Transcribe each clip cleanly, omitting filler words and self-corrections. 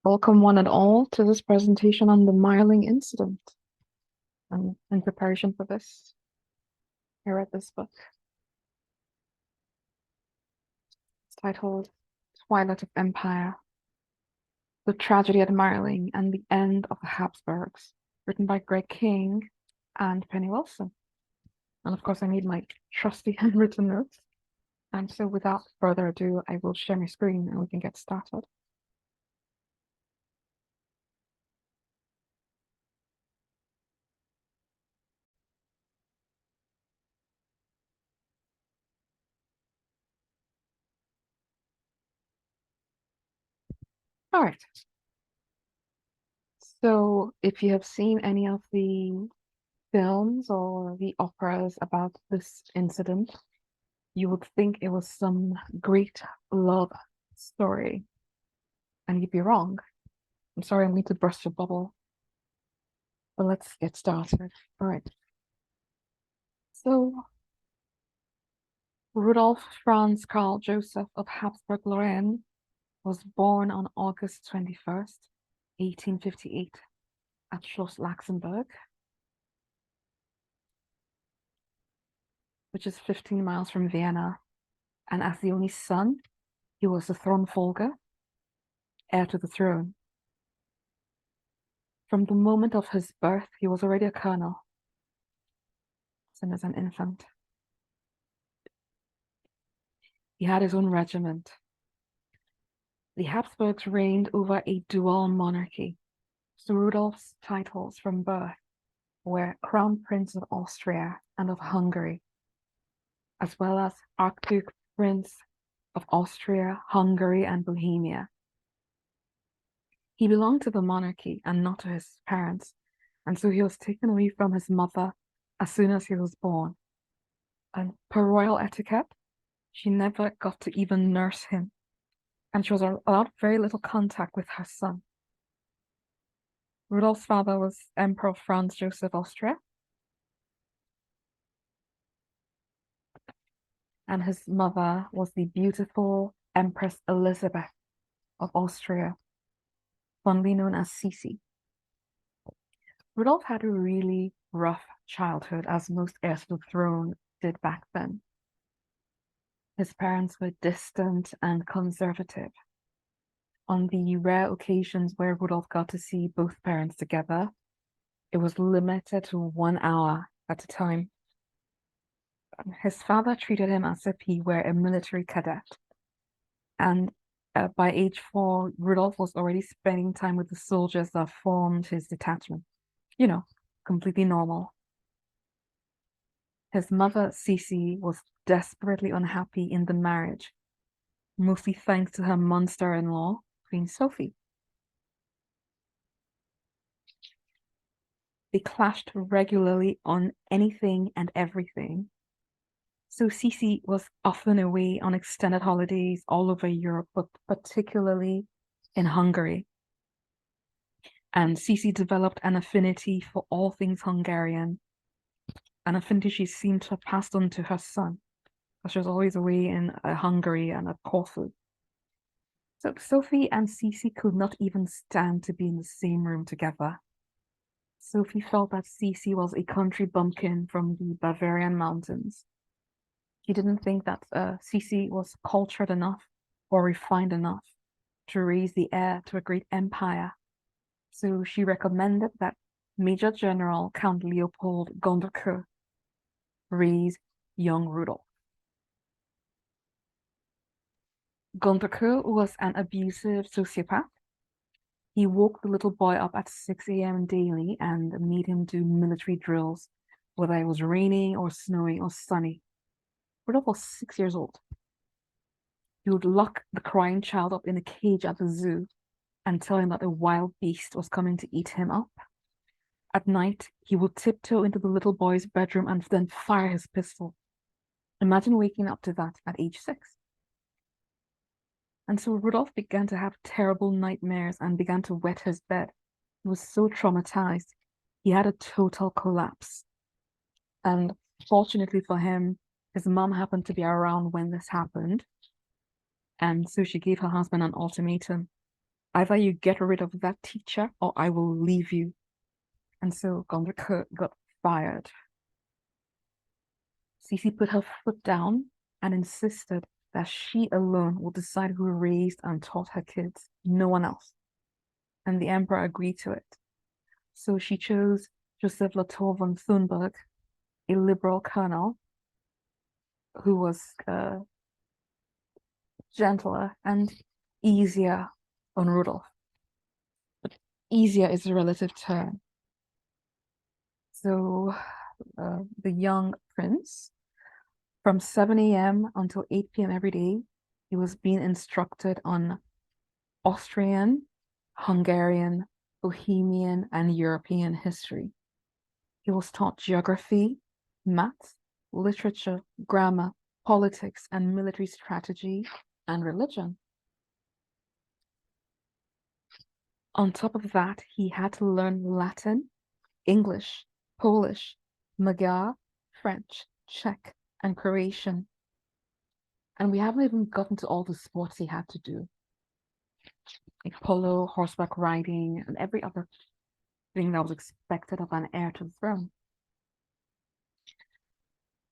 Welcome one and all to this presentation on the Mayerling Incident. And in preparation for this, I read this book. It's titled Twilight of Empire, The Tragedy at Mayerling and the End of the Habsburgs, written by Greg King and Penny Wilson. And of course, I need my trusty handwritten notes. And so without further ado, I will share my screen and we can get started. All right. So if you have seen any of the films or the operas about this incident, you would think it was some great love story, and you'd be wrong. I'm sorry, I'm going to burst your bubble, but let's get started. All right. So, Rudolf Franz Karl Joseph of Habsburg-Lorraine was born on August 21st, 1858, at Schloss Laxenburg, which is 15 miles from Vienna. And as the only son, he was the Thronfolger, heir to the throne. From the moment of his birth, he was already a colonel, and as an infant. He had his own regiment. The Habsburgs reigned over a dual monarchy, so Rudolf's titles from birth were Crown Prince of Austria and of Hungary, as well as Archduke Prince of Austria, Hungary, and Bohemia. He belonged to the monarchy and not to his parents, and so he was taken away from his mother as soon as he was born. And per royal etiquette, she never got to even nurse him, and she was allowed very little contact with her son. Rudolf's father was Emperor Franz Joseph Austria, and his mother was the beautiful Empress Elizabeth of Austria, fondly known as Sisi. Rudolf had a really rough childhood, as most heirs to the throne did back then. His parents were distant and conservative. On the rare occasions where Rudolf got to see both parents together, it was limited to 1 hour at a time. His father treated him as if he were a military cadet. And by age 4, Rudolf was already spending time with the soldiers that formed his detachment. You know, completely normal. His mother, Sisi, was desperately unhappy in the marriage, mostly thanks to her monster-in-law, Queen Sophie. They clashed regularly on anything and everything. So Sisi was often away on extended holidays all over Europe, but particularly in Hungary. And Sisi developed an affinity for all things Hungarian, an affinity she seemed to have passed on to her son, because she was always away in Hungary and at Corfu. So Sophie and Sisi could not even stand to be in the same room together. Sophie felt that Sisi was a country bumpkin from the Bavarian mountains. She didn't think that Sisi was cultured enough or refined enough to raise the heir to a great empire. So she recommended that Major General Count Leopold Gonderke raise young Rudolf. Gonderke was an abusive sociopath. He woke the little boy up at 6 a.m. daily and made him do military drills, whether it was raining or snowing or sunny. Rudolf was 6 years old. He would lock the crying child up in a cage at the zoo and tell him that a wild beast was coming to eat him up. At night, he would tiptoe into the little boy's bedroom and then fire his pistol. Imagine waking up to that at age 6. And so Rudolf began to have terrible nightmares and began to wet his bed. He was so traumatized. He had a total collapse. And fortunately for him, his mom happened to be around when this happened. And so she gave her husband an ultimatum. Either you get rid of that teacher or I will leave you. And so Gondor got fired. Sisi put her foot down and insisted that she alone will decide who raised and taught her kids, no one else. And the emperor agreed to it. So she chose Joseph Latour von Thunberg, a liberal colonel who was gentler and easier on Rudolf. But easier is a relative term. So the young prince, from 7 a.m. until 8 p.m. every day, he was being instructed on Austrian, Hungarian, Bohemian, and European history. He was taught geography, maths, literature, grammar, politics, and military strategy, and religion. On top of that, he had to learn Latin, English, Polish, Magyar, French, Czech, and Croatian. And we haven't even gotten to all the sports he had to do, like polo, horseback riding, and every other thing that was expected of an heir to the throne.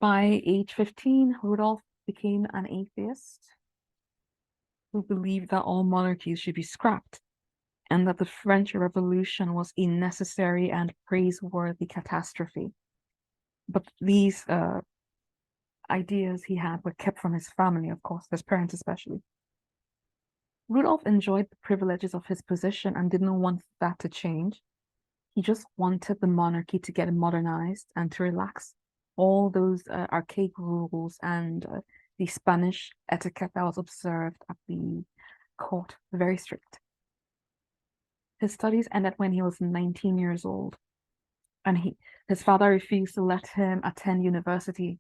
By age 15, Rudolf became an atheist who believed that all monarchies should be scrapped and that the French Revolution was a necessary and praiseworthy catastrophe. But these ideas he had were kept from his family, of course, his parents especially. Rudolf enjoyed the privileges of his position and didn't want that to change. He just wanted the monarchy to get modernized and to relax all those archaic rules and the Spanish etiquette that was observed at the court, very strict. His studies ended when he was 19 years old, and his father refused to let him attend university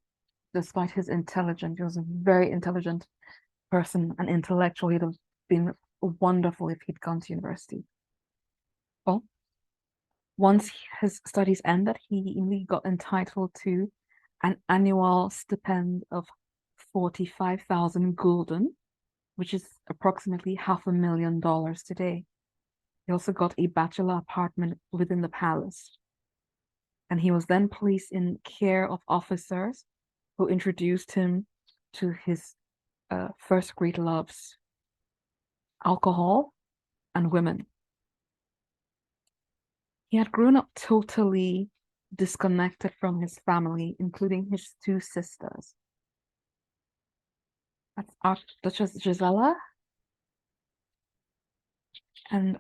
despite his intelligence. He was a very intelligent person, an intellectual. He'd have been wonderful if he'd gone to university. Well, once his studies ended, he immediately got entitled to an annual stipend of 45,000 gulden, which is approximately $500,000 today. He also got a bachelor apartment within the palace. And he was then placed in care of officers who introduced him to his first great loves, alcohol and women. He had grown up totally disconnected from his family, including his two sisters. That's Archduchess Gisela and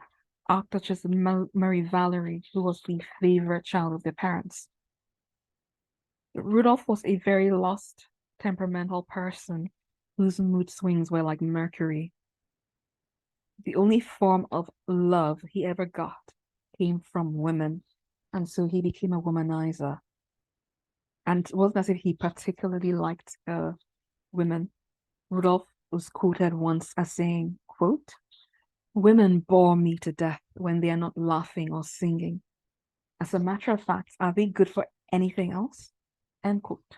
Archduchess Marie Valerie, who was the favorite child of their parents. Rudolf was a very lost, temperamental person whose mood swings were like Mercury. The only form of love he ever got came from women, and so he became a womanizer. And it wasn't as if he particularly liked women. Rudolf was quoted once as saying, quote, "Women bore me to death when they are not laughing or singing. As a matter of fact, are they good for anything else?" End quote.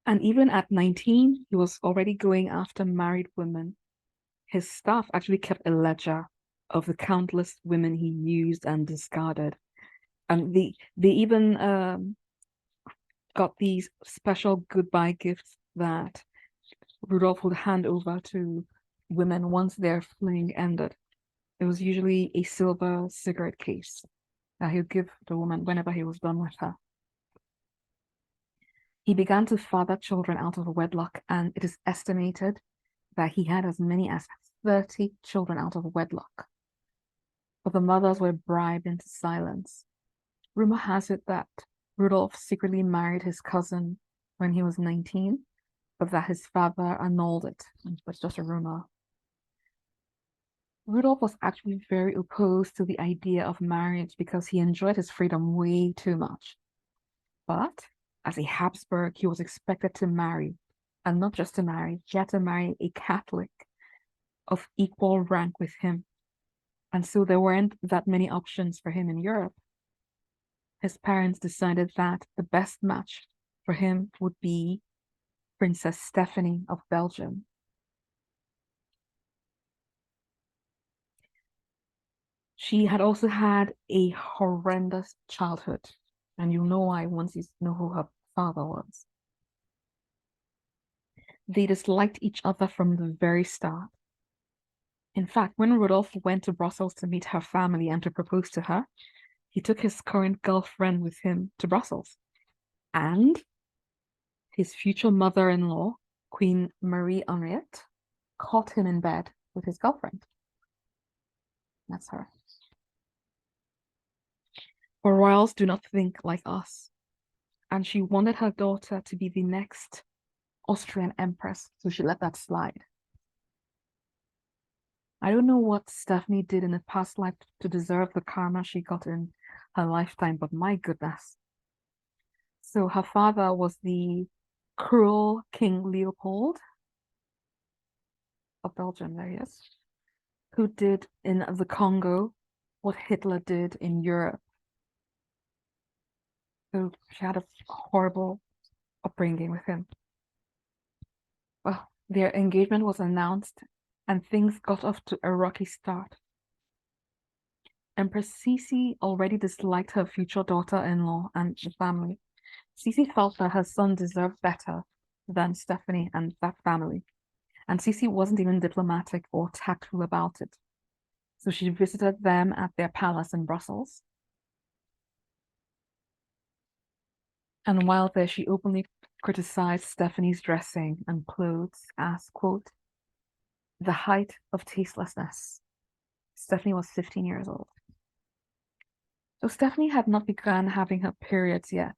And even at 19, he was already going after married women. His staff actually kept a ledger of the countless women he used and discarded. And they even got these special goodbye gifts that Rudolf would hand over to women once their fling ended. It was usually a silver cigarette case that he would give the woman whenever he was done with her. He began to father children out of wedlock, and it is estimated that he had as many as 30 children out of wedlock. But the mothers were bribed into silence. Rumor has it that Rudolf secretly married his cousin when he was 19, but that his father annulled it. It was just a rumor. Rudolf was actually very opposed to the idea of marriage because he enjoyed his freedom way too much. But as a Habsburg, he was expected to marry, and not just to marry, he had to marry a Catholic of equal rank with him. And so there weren't that many options for him in Europe. His parents decided that the best match for him would be Princess Stephanie of Belgium, She had also had a horrendous childhood, and you'll know why once you know who her father was. They disliked each other from the very start. In fact, when Rudolf went to Brussels to meet her family and to propose to her, he took his current girlfriend with him to Brussels. And his future mother-in-law, Queen Marie Henriette, caught him in bed with his girlfriend. That's her. But royals do not think like us. And she wanted her daughter to be the next Austrian empress, so she let that slide. I don't know what Stephanie did in a past life to deserve the karma she got in her lifetime, but my goodness. So her father was the cruel King Leopold of Belgium, there he is, who did in the Congo what Hitler did in Europe. So she had a horrible upbringing with him. Well, their engagement was announced and things got off to a rocky start. Empress Sisi already disliked her future daughter-in-law and the family. Sisi felt that her son deserved better than Stephanie and that family. And Sisi wasn't even diplomatic or tactful about it. So she visited them at their palace in Brussels. And while there, she openly criticized Stephanie's dressing and clothes as, quote, the height of tastelessness. Stephanie was 15 years old. So Stephanie had not begun having her periods yet,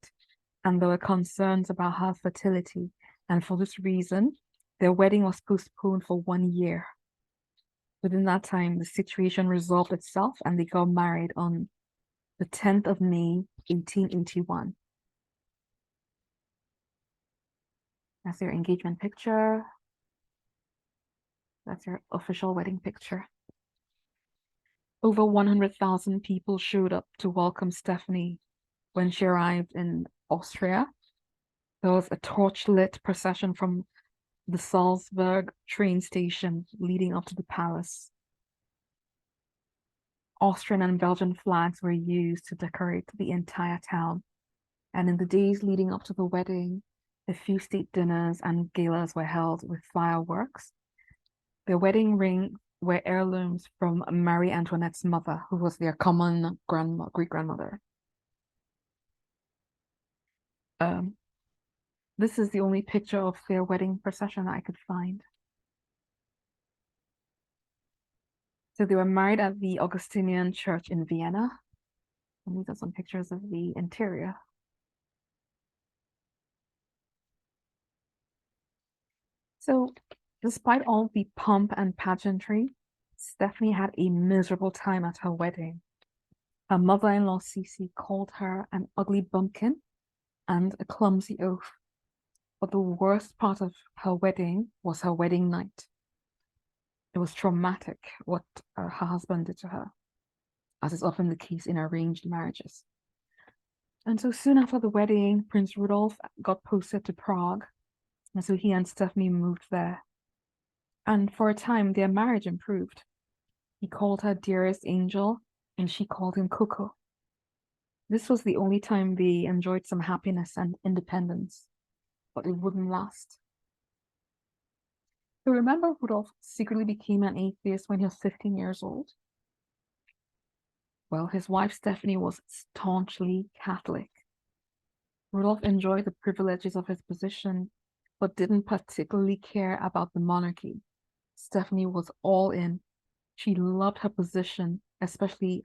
and there were concerns about her fertility, and for this reason, their wedding was postponed for 1 year. Within that time, the situation resolved itself, and they got married on the 10th of May, 1881. That's their engagement picture. That's their official wedding picture. Over 100,000 people showed up to welcome Stephanie when she arrived in Austria. There was a torch-lit procession from the Salzburg train station leading up to the palace. Austrian and Belgian flags were used to decorate the entire town. And in the days leading up to the wedding, a few state dinners and galas were held with fireworks. Their wedding rings were heirlooms from Marie Antoinette's mother, who was their common great-grandmother. This is the only picture of their wedding procession I could find. So they were married at the Augustinian Church in Vienna. And these are some pictures of the interior. So despite all the pomp and pageantry, Stephanie had a miserable time at her wedding. Her mother-in-law, Sisi, called her an ugly bumpkin and a clumsy oaf. But the worst part of her wedding was her wedding night. It was traumatic what her husband did to her, as is often the case in arranged marriages. And so soon after the wedding, Prince Rudolf got posted to Prague, and so he and Stephanie moved there. And for a time, their marriage improved. He called her dearest angel, and she called him Coco. This was the only time they enjoyed some happiness and independence, but it wouldn't last. So remember, Rudolf secretly became an atheist when he was 15 years old? Well, his wife Stephanie was staunchly Catholic. Rudolf enjoyed the privileges of his position, but didn't particularly care about the monarchy. Stephanie was all in. She loved her position, especially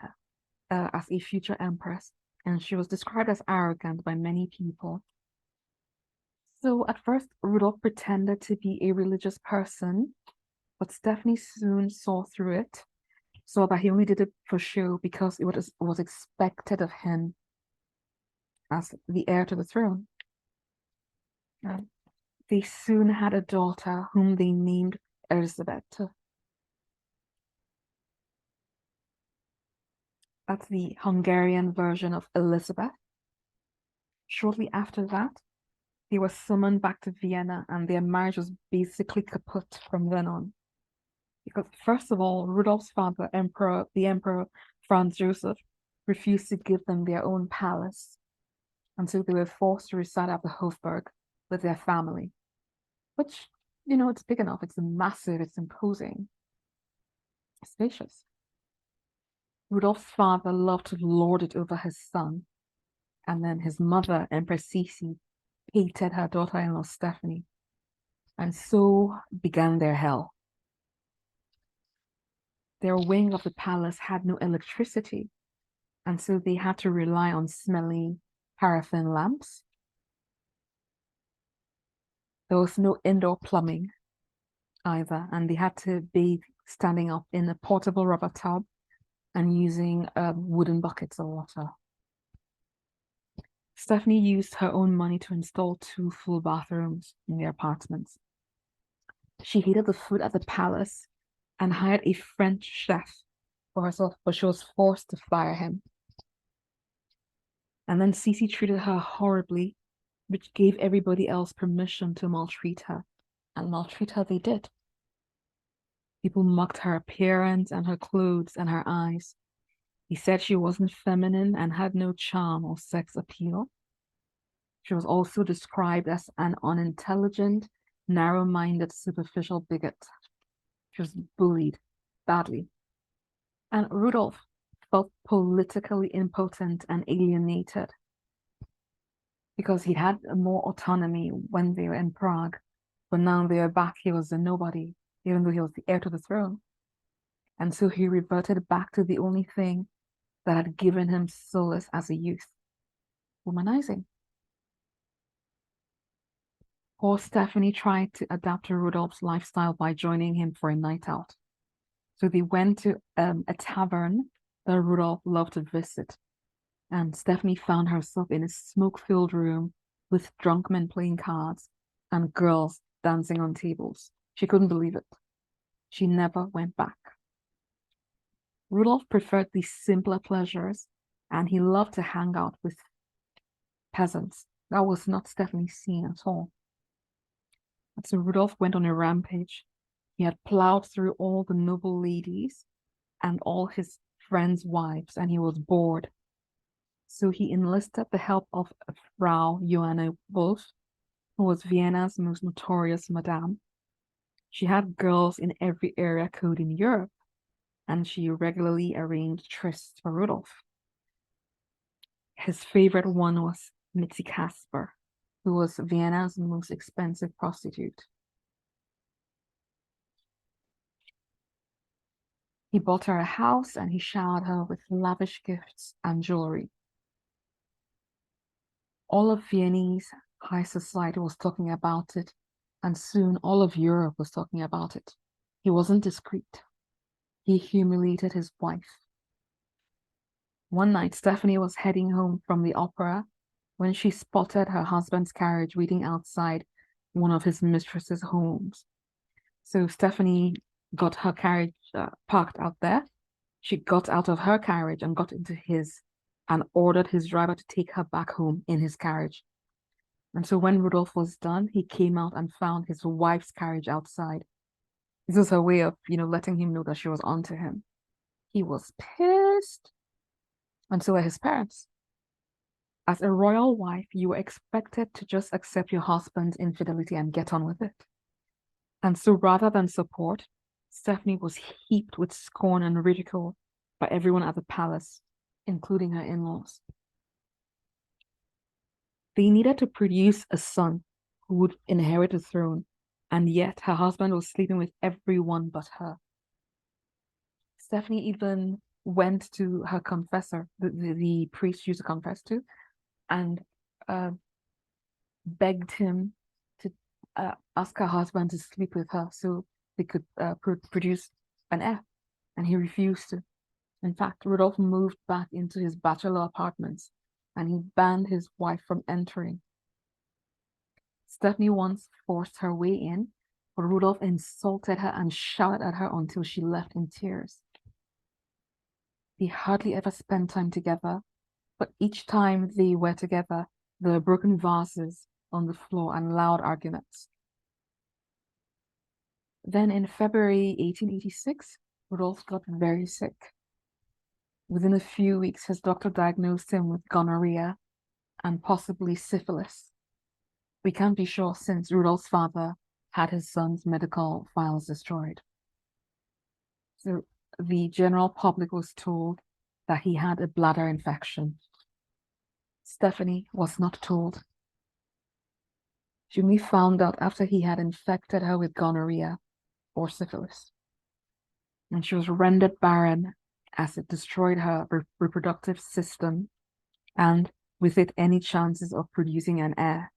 as a future empress, and she was described as arrogant by many people. So at first, Rudolf pretended to be a religious person, but Stephanie soon saw through it, saw that he only did it for show because it was expected of him as the heir to the throne. They soon had a daughter whom they named Elizabeth. That's the Hungarian version of Elizabeth. Shortly after that, they were summoned back to Vienna, and their marriage was basically kaput from then on. Because first of all, Rudolf's father, the emperor, Franz Joseph refused to give them their own palace, and so they were forced to reside at the Hofburg with their family, which, it's big enough, it's massive, it's imposing, spacious. Rudolph's father loved to lord it over his son, and then his mother, Empress Sisi, hated her daughter-in-law Stephanie, and so began their hell. Their wing of the palace had no electricity, and so they had to rely on smelly paraffin lamps. There was no indoor plumbing either, and they had to bathe standing up in a portable rubber tub and using wooden buckets of water. Stephanie used her own money to install 2 full bathrooms in their apartments. She hated the food at the palace and hired a French chef for herself, but she was forced to fire him. And then Sisi treated her horribly, which gave everybody else permission to maltreat her. And maltreat her they did. People mocked her appearance and her clothes and her eyes. He said she wasn't feminine and had no charm or sex appeal. She was also described as an unintelligent, narrow-minded, superficial bigot. She was bullied badly. And Rudolf felt politically impotent and alienated because he had more autonomy when they were in Prague, but now they were back, he was a nobody, even though he was the heir to the throne. And so he reverted back to the only thing that had given him solace as a youth: womanizing. Poor Stephanie tried to adapt to Rudolph's lifestyle by joining him for a night out. So they went to a tavern that Rudolph loved to visit. And Stephanie found herself in a smoke-filled room with drunk men playing cards and girls dancing on tables. She couldn't believe it. She never went back. Rudolph preferred these simpler pleasures, and he loved to hang out with peasants. That was not Stephanie's scene at all. And so Rudolph went on a rampage. He had plowed through all the noble ladies and all his friends' wives, and he was bored. So he enlisted the help of Frau Johanna Wolf, who was Vienna's most notorious madame. She had girls in every area code in Europe, and she regularly arranged trysts for Rudolph. His favorite one was Mitzi Kasper, who was Vienna's most expensive prostitute. He bought her a house and he showered her with lavish gifts and jewelry. All of Viennese high society was talking about it, and soon all of Europe was talking about it. He wasn't discreet. He humiliated his wife. One night, Stephanie was heading home from the opera when she spotted her husband's carriage waiting outside one of his mistress's homes. So Stephanie got her carriage parked out there. She got out of her carriage and got into his and ordered his driver to take her back home in his carriage. And so when Rudolph was done, he came out and found his wife's carriage outside. This was her way of, letting him know that she was onto him. He was pissed. And so were his parents. As a royal wife, you were expected to just accept your husband's infidelity and get on with it. And so rather than support, Stephanie was heaped with scorn and ridicule by everyone at the palace, including her in-laws. They needed to produce a son who would inherit the throne, and yet her husband was sleeping with everyone but her. Stephanie even went to her confessor, the priest she used to confess to, and begged him to ask her husband to sleep with her so they could produce an heir, and he refused to. In fact, Rudolph moved back into his bachelor apartments, and he banned his wife from entering. Stephanie once forced her way in, but Rudolph insulted her and shouted at her until she left in tears. They hardly ever spent time together, but each time they were together, there were broken vases on the floor and loud arguments. Then in February 1886, Rudolph got very sick. Within a few weeks, his doctor diagnosed him with gonorrhea and possibly syphilis. We can't be sure since Rudolph's father had his son's medical files destroyed. So the general public was told that he had a bladder infection. Stephanie was not told. She only found out after he had infected her with gonorrhea or syphilis. And she was rendered barren as it destroyed her reproductive system and with it any chances of producing an heir.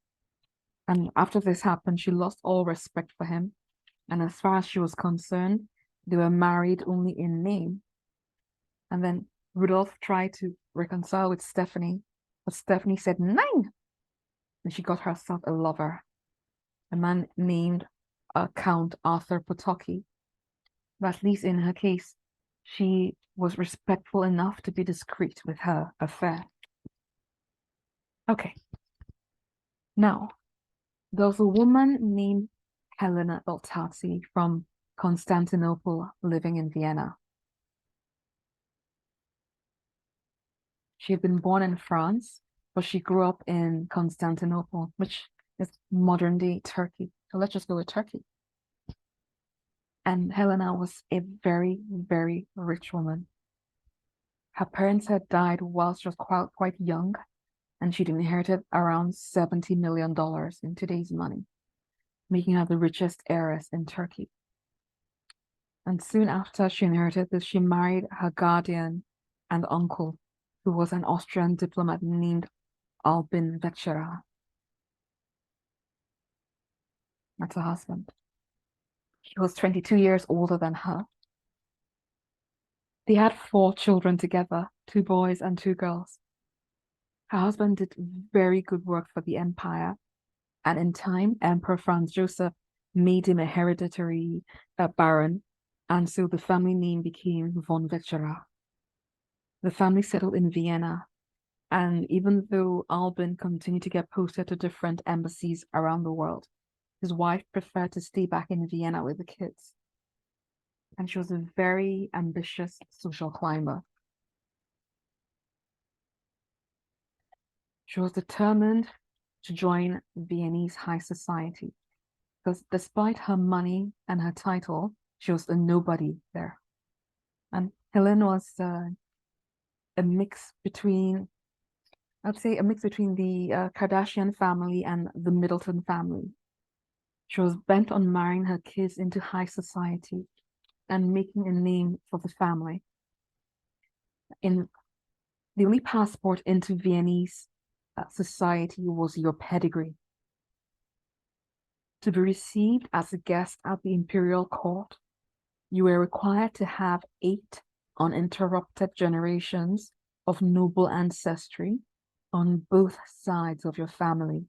And after this happened, she lost all respect for him. And as far as she was concerned, they were married only in name. And then Rudolph tried to reconcile with Stephanie, but Stephanie said, "Nein!" And she got herself a lover, a man named Count Arthur Potocki. But at least in her case, she was respectful enough to be discreet with her affair. Okay. Now, there was a woman named Helena Baltazzi from Constantinople living in Vienna. She had been born in France, but she grew up in Constantinople, which is modern-day Turkey. So let's just go with Turkey. And Helena was a very, very rich woman. Her parents had died while she was quite young, and she'd inherited around $70 million in today's money, making her the richest heiress in Turkey. And soon after she inherited this, she married her guardian and uncle, who was an Austrian diplomat named Albin Vetsera. That's her husband. He was 22 years older than her. They had 4 children together, 2 boys and 2 girls. Her husband did very good work for the empire, and in time, Emperor Franz Joseph made him a hereditary baron, and so the family name became von Vetsera. The family settled in Vienna, and even though Albin continued to get posted to different embassies around the world, his wife preferred to stay back in Vienna with the kids. And she was a very ambitious social climber. She was determined to join Viennese high society because despite her money and her title, she was a nobody there. And Helen was a mix between, I'd say a mix between the Kardashian family and the Middleton family. She was bent on marrying her kids into high society and making a name for the family. In the only passport into Viennese society was your pedigree. To be received as a guest at the Imperial court, you were required to have 8 uninterrupted generations of noble ancestry on both sides of your family.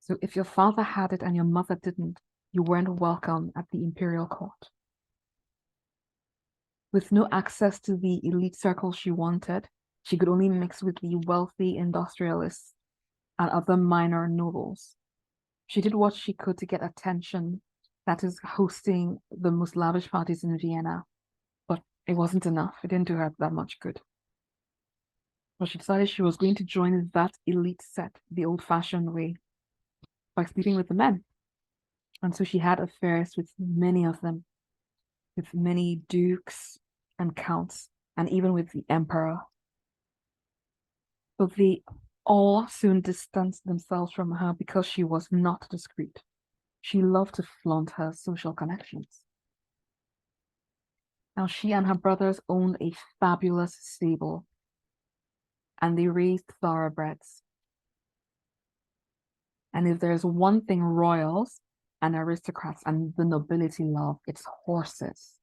So if your father had it and your mother didn't, you weren't welcome at the Imperial court. With no access to the elite circle she wanted, she could only mix with the wealthy industrialists and other minor nobles. She did what she could to get attention, that is, hosting the most lavish parties in Vienna, but it wasn't enough. It didn't do her that much good. But she decided she was going to join that elite set the old-fashioned way by sleeping with the men. And so she had affairs with many of them, with many dukes and counts, and even with the emperor. But they all soon distanced themselves from her because she was not discreet. She loved to flaunt her social connections. Now, she and her brothers owned a fabulous stable, and they raised thoroughbreds. And if there's one thing royals and aristocrats and the nobility love, it's horses.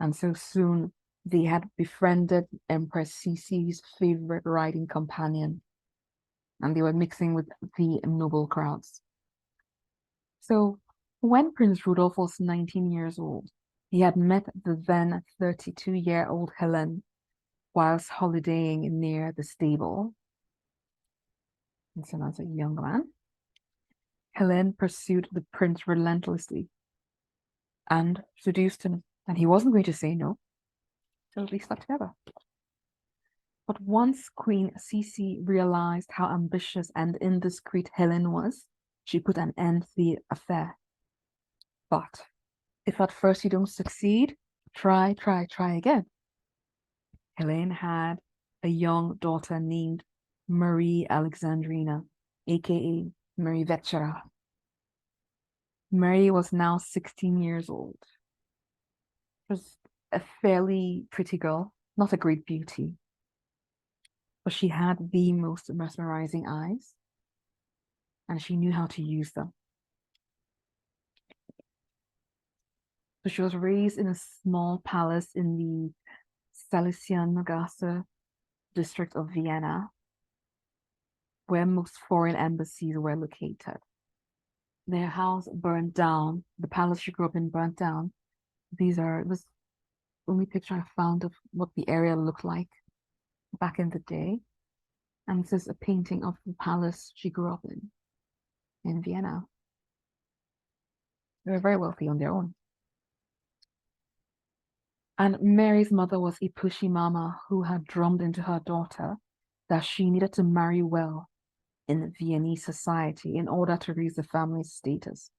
And so soon they had befriended Empress Sisi's favorite riding companion, and they were mixing with the noble crowds. So when Prince Rudolf was 19 years old, he had met the then 32-year-old Helen whilst holidaying near the stable. And so as a young man, Helen pursued the prince relentlessly and seduced him, and he wasn't going to say no. So they slept together. But once Queen Sisi realized how ambitious and indiscreet Helen was, she put an end to the affair. But if at first you don't succeed, try again. Helene had a young daughter named Marie Alexandrina, aka Marie Vetsera. Mary was now 16 years old. She was a fairly pretty girl, not a great beauty, but she had the most mesmerizing eyes, and she knew how to use them. So she was raised in a small palace in the Salesian district of Vienna, where most foreign embassies were located. Their house burned down. The palace she grew up in burned down. This was the only picture I found of what the area looked like back in the day. And this is a painting of the palace she grew up in Vienna. They were very wealthy on their own. And Mary's mother was a pushy mama who had drummed into her daughter that she needed to marry well in Viennese society in order to raise the family's status.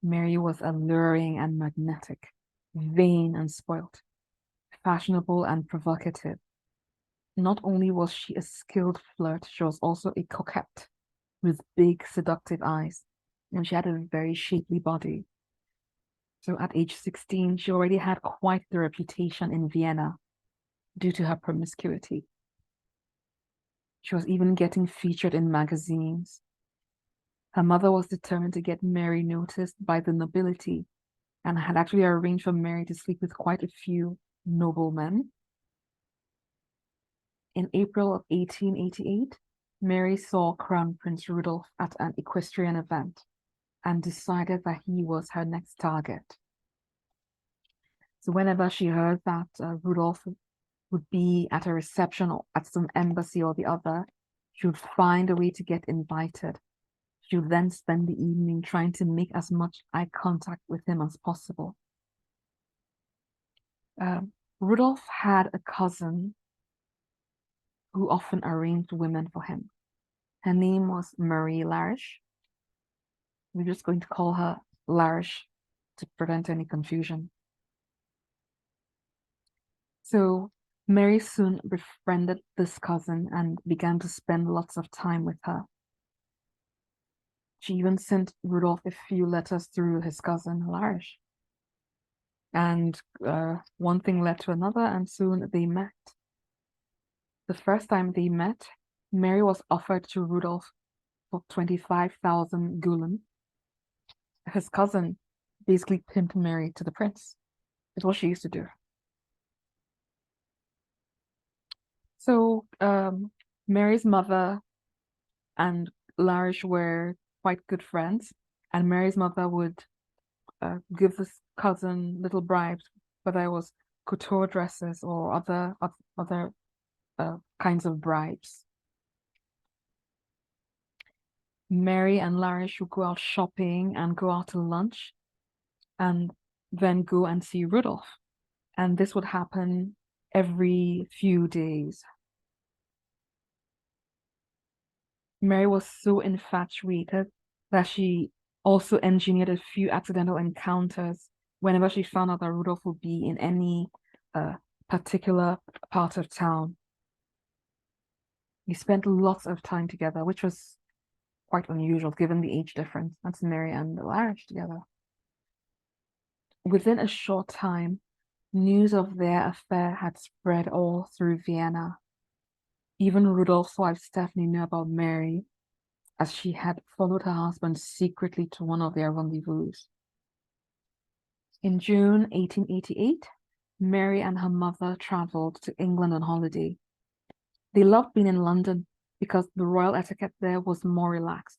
Mary was alluring and magnetic, vain and spoilt, fashionable and provocative. Not only was she a skilled flirt, she was also a coquette with big, seductive eyes, and she had a very shapely body. So at age 16, she already had quite the reputation in Vienna due to her promiscuity. She was even getting featured in magazines. Her mother was determined to get Mary noticed by the nobility and had actually arranged for Mary to sleep with quite a few noblemen. In April of 1888, Mary saw Crown Prince Rudolf at an equestrian event and decided that he was her next target. So whenever she heard that Rudolf would be at a reception or at some embassy or the other, she would find a way to get invited. She would then spend the evening trying to make as much eye contact with him as possible. Rudolf had a cousin who often arranged women for him. Her name was Marie Larish. We're just going to call her Larish to prevent any confusion. So Mary soon befriended this cousin and began to spend lots of time with her. She even sent Rudolf a few letters through his cousin Larish. And one thing led to another, and soon they met. The first time they met, Mary was offered to Rudolf for 25,000 gulden. His cousin basically pimped Mary to the prince. It's what she used to do. So Mary's mother and Larish were quite good friends, and Mary's mother would give this cousin little bribes, whether it was couture dresses or other kinds of bribes. Mary and Larish would go out shopping and go out to lunch and then go and see Rudolf. And this would happen every few days. Mary was so infatuated that she also engineered a few accidental encounters whenever she found out that Rudolf would be in any particular part of town. We spent lots of time together, which was quite unusual given the age difference. That's Mary and Larish together. Within a short time, news of their affair had spread all through Vienna. Even Rudolf's wife Stephanie knew about Mary, as she had followed her husband secretly to one of their rendezvous. In June 1888, Mary and her mother traveled to England on holiday. They loved being in London because the royal etiquette there was more relaxed,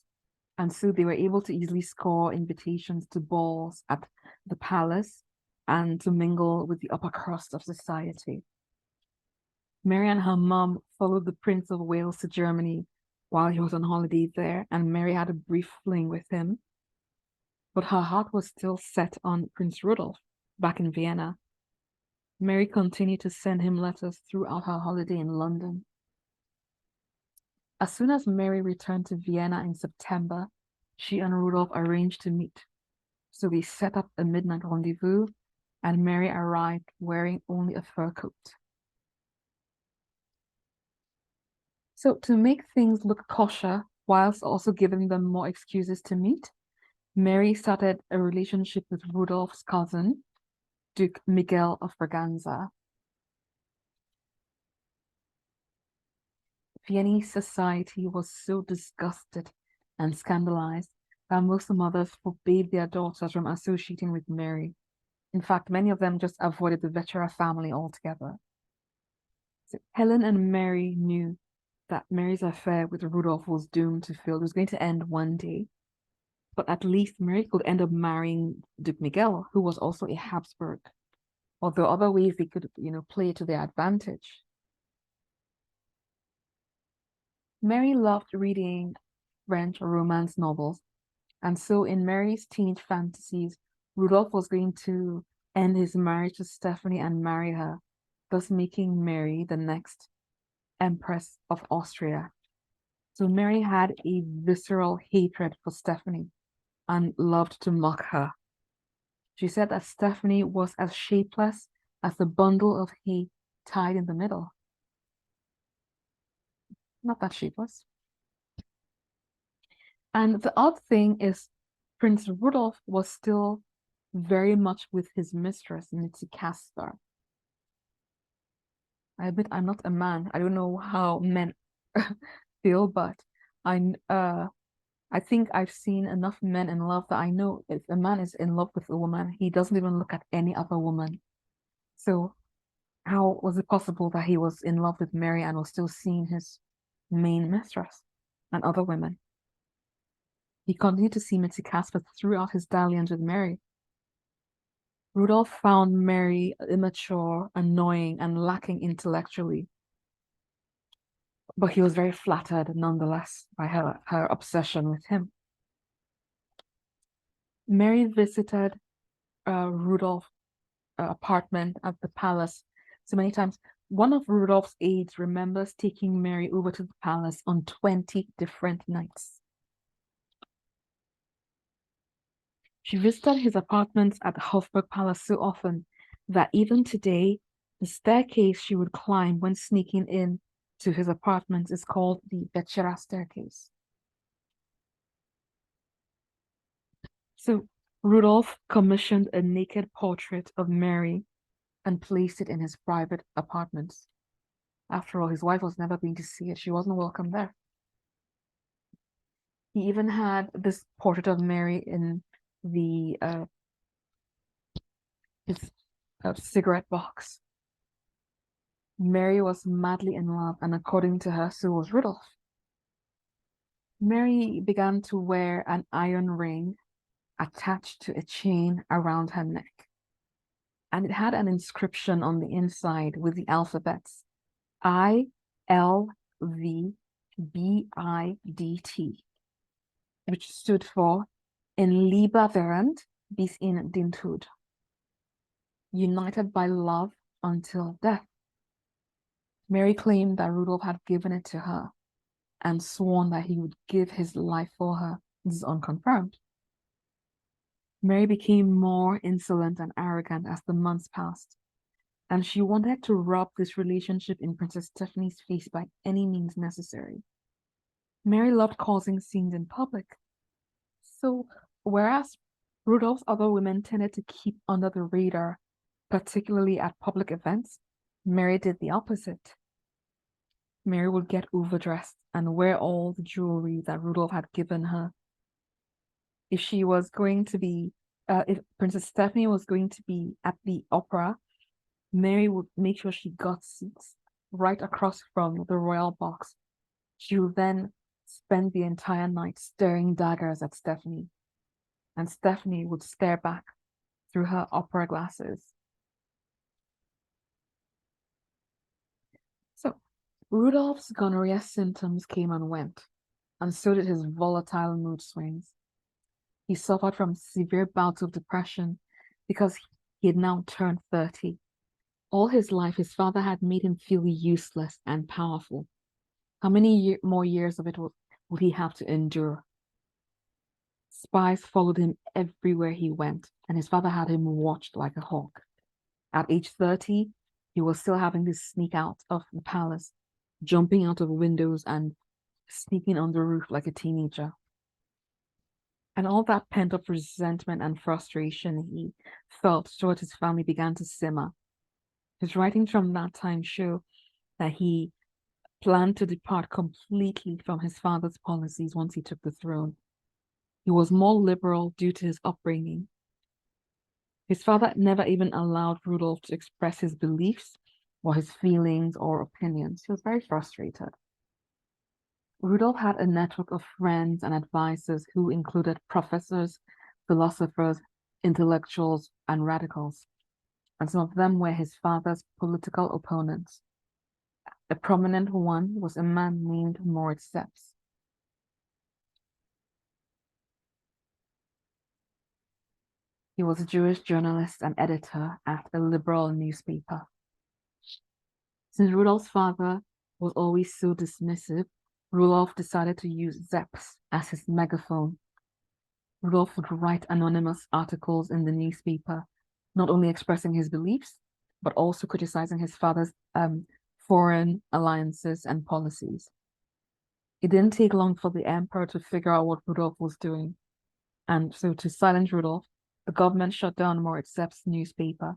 and so they were able to easily score invitations to balls at the palace and to mingle with the upper crust of society. Mary and her mom followed the Prince of Wales to Germany while he was on holiday there, and Mary had a brief fling with him. But her heart was still set on Prince Rudolf back in Vienna. Mary continued to send him letters throughout her holiday in London. As soon as Mary returned to Vienna in September, she and Rudolf arranged to meet. So they set up a midnight rendezvous, and Mary arrived wearing only a fur coat. So to make things look kosher, whilst also giving them more excuses to meet, Mary started a relationship with Rudolph's cousin, Duke Miguel of Braganza. Viennese society was so disgusted and scandalized that most mothers forbade their daughters from associating with Mary. In fact, many of them just avoided the Vetsera family altogether. So Helen and Mary knew that Mary's affair with Rudolf was doomed to fail. It was going to end one day. But at least Mary could end up marrying Duke Miguel, who was also a Habsburg. Although other ways they could, play to their advantage. Mary loved reading French romance novels, and so in Mary's teenage fantasies, Rudolf was going to end his marriage to Stephanie and marry her, thus making Mary the next Empress of Austria. So Mary had a visceral hatred for Stephanie and loved to mock her. She said that Stephanie was as shapeless as the bundle of hay tied in the middle. Not that shapeless. And the odd thing is, Prince Rudolf was still very much with his mistress, Mitzi Casper. I admit I'm not a man. I don't know how men feel, but I think I've seen enough men in love that I know if a man is in love with a woman, he doesn't even look at any other woman. So how was it possible that he was in love with Mary and was still seeing his main mistress and other women? He continued to see Mitzi Casper throughout his dalliance with Mary. Rudolf found Mary immature, annoying, and lacking intellectually. But he was very flattered nonetheless by her obsession with him. Mary visited Rudolph's apartment at the palace so many times. One of Rudolph's aides remembers taking Mary over to the palace on 20 different nights. She visited his apartments at the Habsburg Palace so often that even today, the staircase she would climb when sneaking in to his apartments is called the Vetsera staircase. So Rudolf commissioned a naked portrait of Mary and placed it in his private apartments. After all, his wife was never going to see it. She wasn't welcome there. He even had this portrait of Mary in the his cigarette box. Mary was madly in love, and according to her, so was Rudolf. Mary began to wear an iron ring attached to a chain around her neck, and it had an inscription on the inside with the alphabets ILVBIDT, which stood for In Liebe während bis in den Tod, united by love until death. Mary claimed that Rudolf had given it to her and sworn that he would give his life for her. This is unconfirmed. Mary became more insolent and arrogant as the months passed, and she wanted to rub this relationship in Princess Stephanie's face by any means necessary. Mary loved causing scenes in public. So, whereas Rudolph's other women tended to keep under the radar, particularly at public events, Mary did the opposite. Mary would get overdressed and wear all the jewelry that Rudolf had given her. If she was going to be, if Princess Stephanie was going to be at the opera, Mary would make sure she got seats right across from the royal box. She would then spend the entire night staring daggers at Stephanie, and Stephanie would stare back through her opera glasses. So, Rudolph's gonorrhea symptoms came and went, and so did his volatile mood swings. He suffered from severe bouts of depression because he had now turned 30. All his life, his father had made him feel useless and powerful. How many more years of it would he have to endure? Spies followed him everywhere he went, and his father had him watched like a hawk. At age 30, he was still having to sneak out of the palace, jumping out of windows and sneaking on the roof like a teenager. And all that pent-up resentment and frustration he felt towards his family began to simmer. His writings from that time show that he planned to depart completely from his father's policies once he took the throne. He was more liberal due to his upbringing. His father never even allowed Rudolf to express his beliefs or his feelings or opinions. He was very frustrated. Rudolf had a network of friends and advisors who included professors, philosophers, intellectuals, and radicals, and some of them were his father's political opponents. A prominent one was a man named Moritz Seps. He was a Jewish journalist and editor at a liberal newspaper. Since Rudolf's father was always so dismissive, Rudolf decided to use Seps as his megaphone. Rudolf would write anonymous articles in the newspaper, not only expressing his beliefs, but also criticizing his father's foreign alliances and policies. It didn't take long for the emperor to figure out what Rudolf was doing. And so to silence Rudolf, the government shut down Moritz Sepp's newspaper,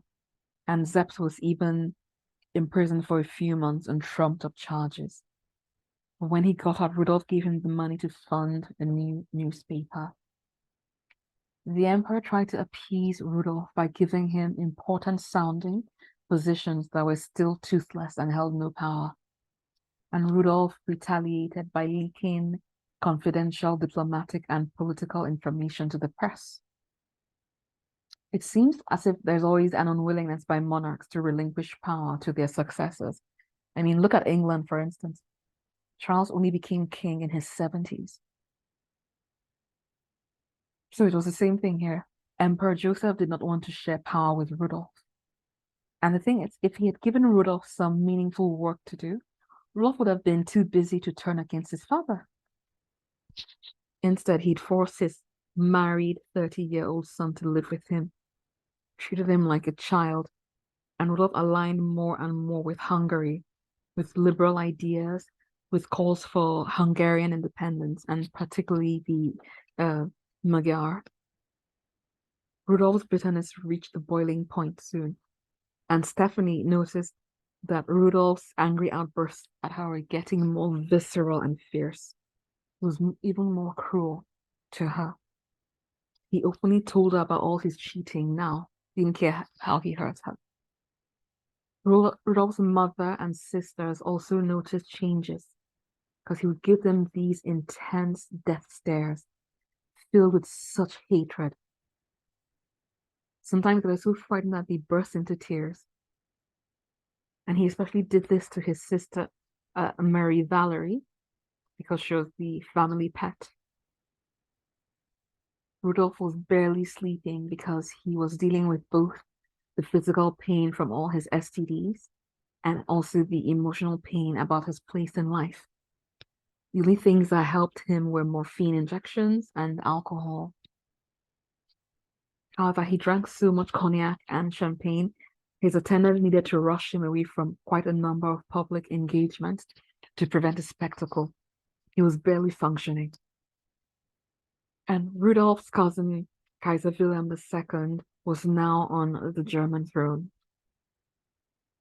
and Sepp was even imprisoned for a few months on trumped-up charges. But when he got out, Rudolf gave him the money to fund a new newspaper. The emperor tried to appease Rudolf by giving him important-sounding positions that were still toothless and held no power. And Rudolf retaliated by leaking confidential diplomatic and political information to the press. It seems as if there's always an unwillingness by monarchs to relinquish power to their successors. I mean, look at England, for instance. Charles only became king in his 70s. So it was the same thing here. Emperor Joseph did not want to share power with Rudolf. And the thing is, if he had given Rudolf some meaningful work to do, Rudolf would have been too busy to turn against his father. Instead, he'd forced his married 30-year-old son to live with him, treated him like a child, and Rudolf aligned more and more with Hungary, with liberal ideas, with calls for Hungarian independence, and particularly the Magyar. Rudolf's bitterness reached the boiling point soon, and Stephanie noticed that Rudolf's angry outbursts at her were getting more visceral and fierce. It was even more cruel to her. He openly told her about all his cheating now. He didn't care how he hurt her. Rudolf's mother and sisters also noticed changes because he would give them these intense death stares filled with such hatred. Sometimes they were so frightened that they burst into tears. And he especially did this to his sister, Marie Valerie, because she was the family pet. Rudolf was barely sleeping because he was dealing with both the physical pain from all his STDs and also the emotional pain about his place in life. The only things that helped him were morphine injections and alcohol. However, he drank so much cognac and champagne, his attendants needed to rush him away from quite a number of public engagements to prevent a spectacle. He was barely functioning. And Rudolf's cousin, Kaiser Wilhelm II, was now on the German throne.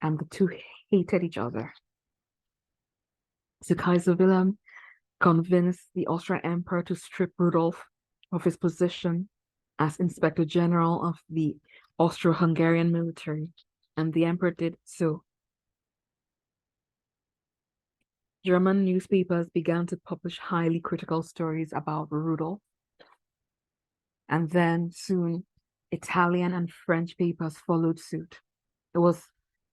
And the two hated each other. So Kaiser Wilhelm convinced the Austrian Emperor to strip Rudolf of his position as Inspector General of the Austro-Hungarian military, and the Emperor did so. German newspapers began to publish highly critical stories about Rudolf, and then soon Italian and French papers followed suit. It was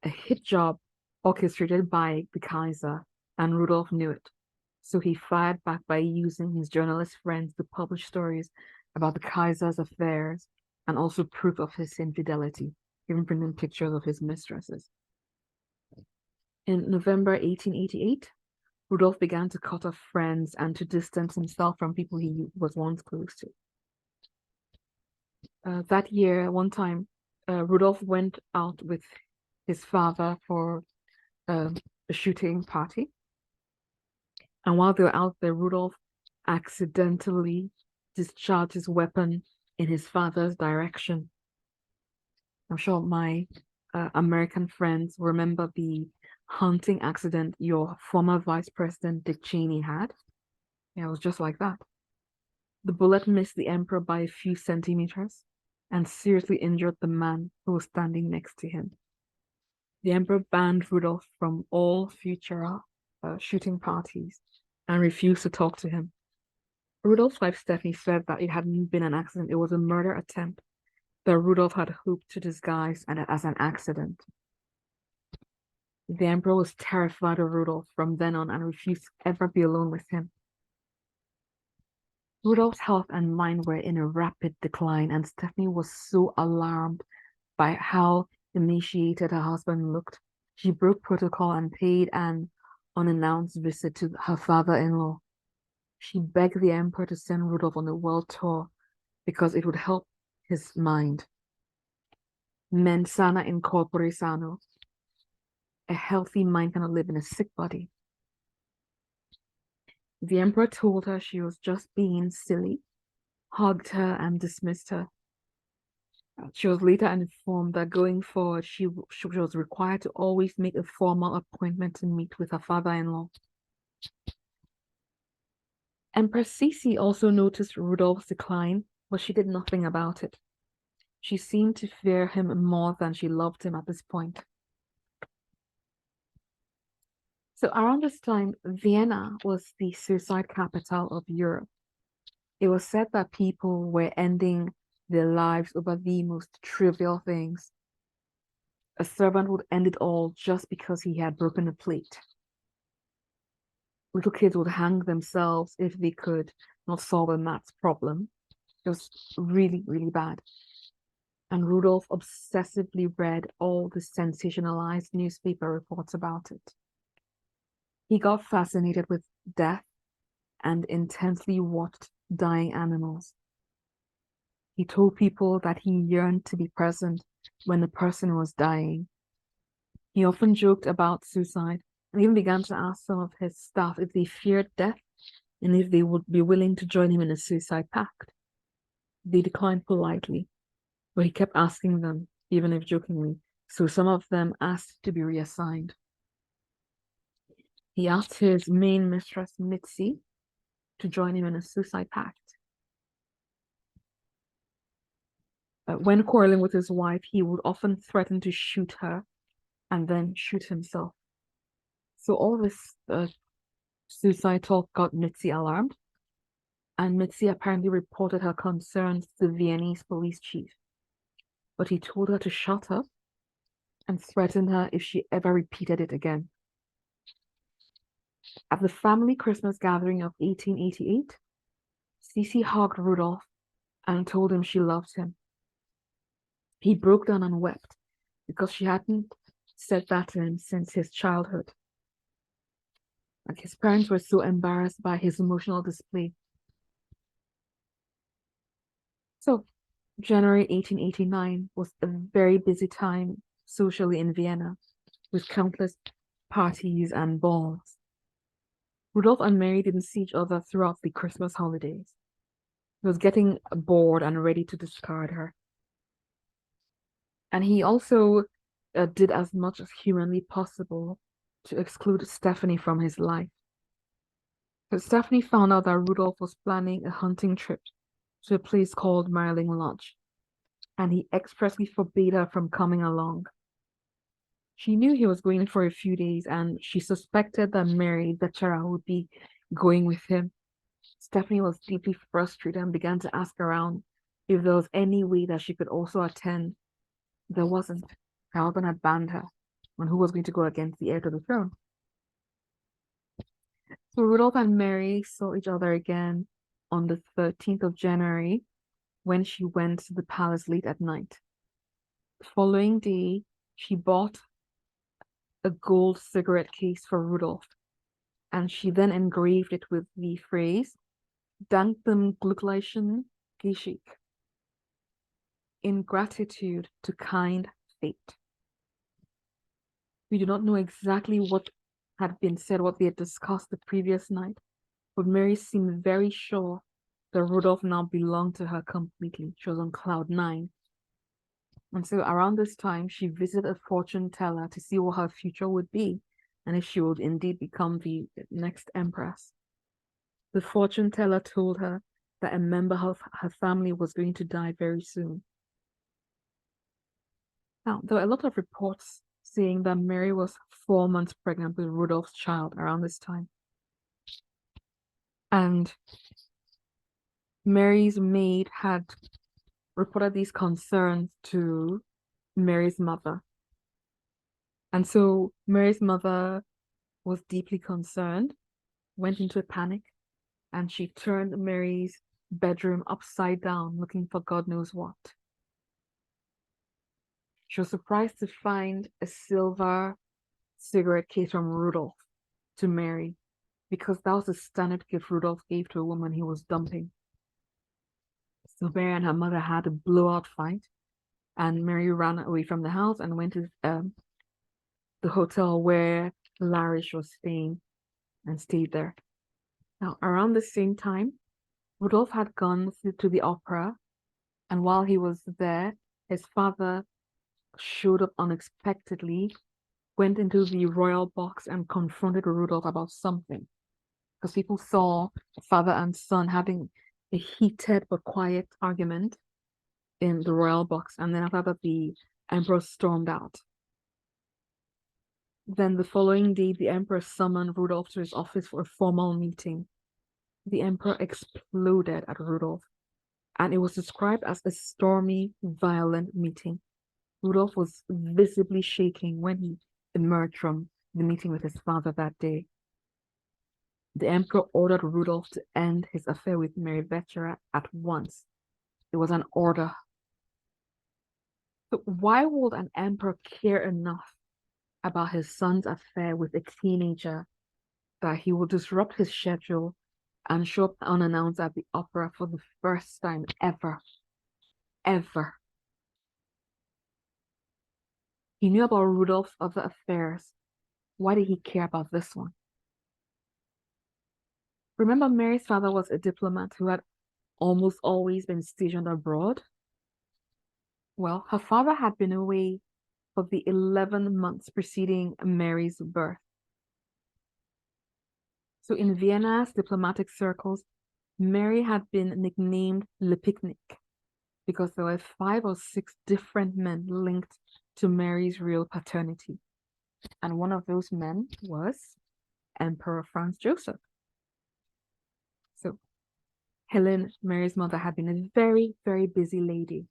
a hit job orchestrated by the Kaiser, and Rudolf knew it. So he fired back by using his journalist friends to publish stories about the Kaiser's affairs and also proof of his infidelity, even bringing pictures of his mistresses. In November 1888, Rudolf began to cut off friends and to distance himself from people he was once close to. That year, one time, Rudolf went out with his father for a shooting party. And while they were out there, Rudolf accidentally discharged his weapon in his father's direction. I'm sure my American friends remember the hunting accident your former Vice President Dick Cheney had. Yeah, it was just like that. The bullet missed the emperor by a few centimeters and seriously injured the man who was standing next to him. The emperor banned Rudolf from all future shooting parties and refused to talk to him. Rudolph's wife Stephanie said that it hadn't been an accident, it was a murder attempt that Rudolf had hoped to disguise as an accident. The emperor was terrified of Rudolf from then on and refused to ever be alone with him. Rudolph's health and mind were in a rapid decline, and Stephanie was so alarmed by how emaciated her husband looked. She broke protocol and paid an unannounced visit to her father-in-law. She begged the emperor to send Rudolf on a world tour because it would help his mind. Mens sana in corpore sano. A healthy mind cannot live in a sick body. The emperor told her she was just being silly, hugged her, and dismissed her. She was later informed that going forward, she was required to always make a formal appointment to meet with her father-in-law. Empress Sisi also noticed Rudolph's decline, but she did nothing about it. She seemed to fear him more than she loved him at this point. So around this time, Vienna was the suicide capital of Europe. It was said that people were ending their lives over the most trivial things. A servant would end it all just because he had broken a plate. Little kids would hang themselves if they could not solve a maths problem. It was really, really bad. And Rudolf obsessively read all the sensationalized newspaper reports about it. He got fascinated with death and intensely watched dying animals. He told people that he yearned to be present when the person was dying. He often joked about suicide and even began to ask some of his staff if they feared death and if they would be willing to join him in a suicide pact. They declined politely, but he kept asking them, even if jokingly, so some of them asked to be reassigned. He asked his main mistress, Mitzi, to join him in a suicide pact. When quarreling with his wife, he would often threaten to shoot her and then shoot himself. So all this suicide talk got Mitzi alarmed, and Mitzi apparently reported her concerns to the Viennese police chief. But he told her to shut up and threatened her if she ever repeated it again. At the family Christmas gathering of 1888, Sisi hugged Rudolf and told him she loved him. He broke down and wept because she hadn't said that to him since his childhood. Like his parents were so embarrassed by his emotional display. So, January 1889 was a very busy time socially in Vienna, with countless parties and balls. Rudolf and Mary didn't see each other throughout the Christmas holidays. He was getting bored and ready to discard her. And he also did as much as humanly possible to exclude Stephanie from his life. But Stephanie found out that Rudolf was planning a hunting trip to a place called Mayerling Lodge, and he expressly forbade her from coming along. She knew he was going for a few days, and she suspected that Marie Vetsera would be going with him. Stephanie was deeply frustrated and began to ask around if there was any way that she could also attend. There wasn't. Her husband had banned her, and who was going to go against the heir to the throne? So Rudolf and Mary saw each other again on the 13th of January when she went to the palace late at night. The following day, she bought a gold cigarette case for Rudolf, and she then engraved it with the phrase, Dank dem glücklichen Geschick, in gratitude to kind fate. We do not know exactly what had been said, what they had discussed the previous night, but Mary seemed very sure that Rudolf now belonged to her completely. She was on cloud 9. And so around this time, she visited a fortune teller to see what her future would be, and if she would indeed become the next empress. The fortune teller told her that a member of her family was going to die very soon. Now, there were a lot of reports saying that Mary was 4 months pregnant with Rudolph's child around this time. And Mary's maid had reported these concerns to Mary's mother. And so Mary's mother was deeply concerned, went into a panic, and she turned Mary's bedroom upside down, looking for God knows what. She was surprised to find a silver cigarette case from Rudolf to Mary, because that was the standard gift Rudolf gave to a woman he was dumping. So Mary and her mother had a blowout fight, and Mary ran away from the house and went to the hotel where Larish was staying and stayed there. Now, around the same time, Rudolf had gone to the opera, and while he was there, his father showed up unexpectedly, went into the royal box and confronted Rudolf about something. Because people saw father and son having a heated but quiet argument in the royal box, and then after that, the emperor stormed out. Then the following day, the emperor summoned Rudolf to his office for a formal meeting. The emperor exploded at Rudolf, and it was described as a stormy, violent meeting. Rudolf was visibly shaking when he emerged from the meeting with his father that day. The emperor ordered Rudolf to end his affair with Marie Vetsera at once. It was an order. So why would an emperor care enough about his son's affair with a teenager that he will disrupt his schedule and show up unannounced at the opera for the first time ever? Ever. He knew about Rudolph's other affairs. Why did he care about this one? Remember, Mary's father was a diplomat who had almost always been stationed abroad. Well, her father had been away for the 11 months preceding Mary's birth. So in Vienna's diplomatic circles, Mary had been nicknamed Le Picnic because there were 5 or 6 different men linked to Mary's real paternity. And one of those men was Emperor Franz Joseph. So Helen, Mary's mother, had been a very, very busy lady.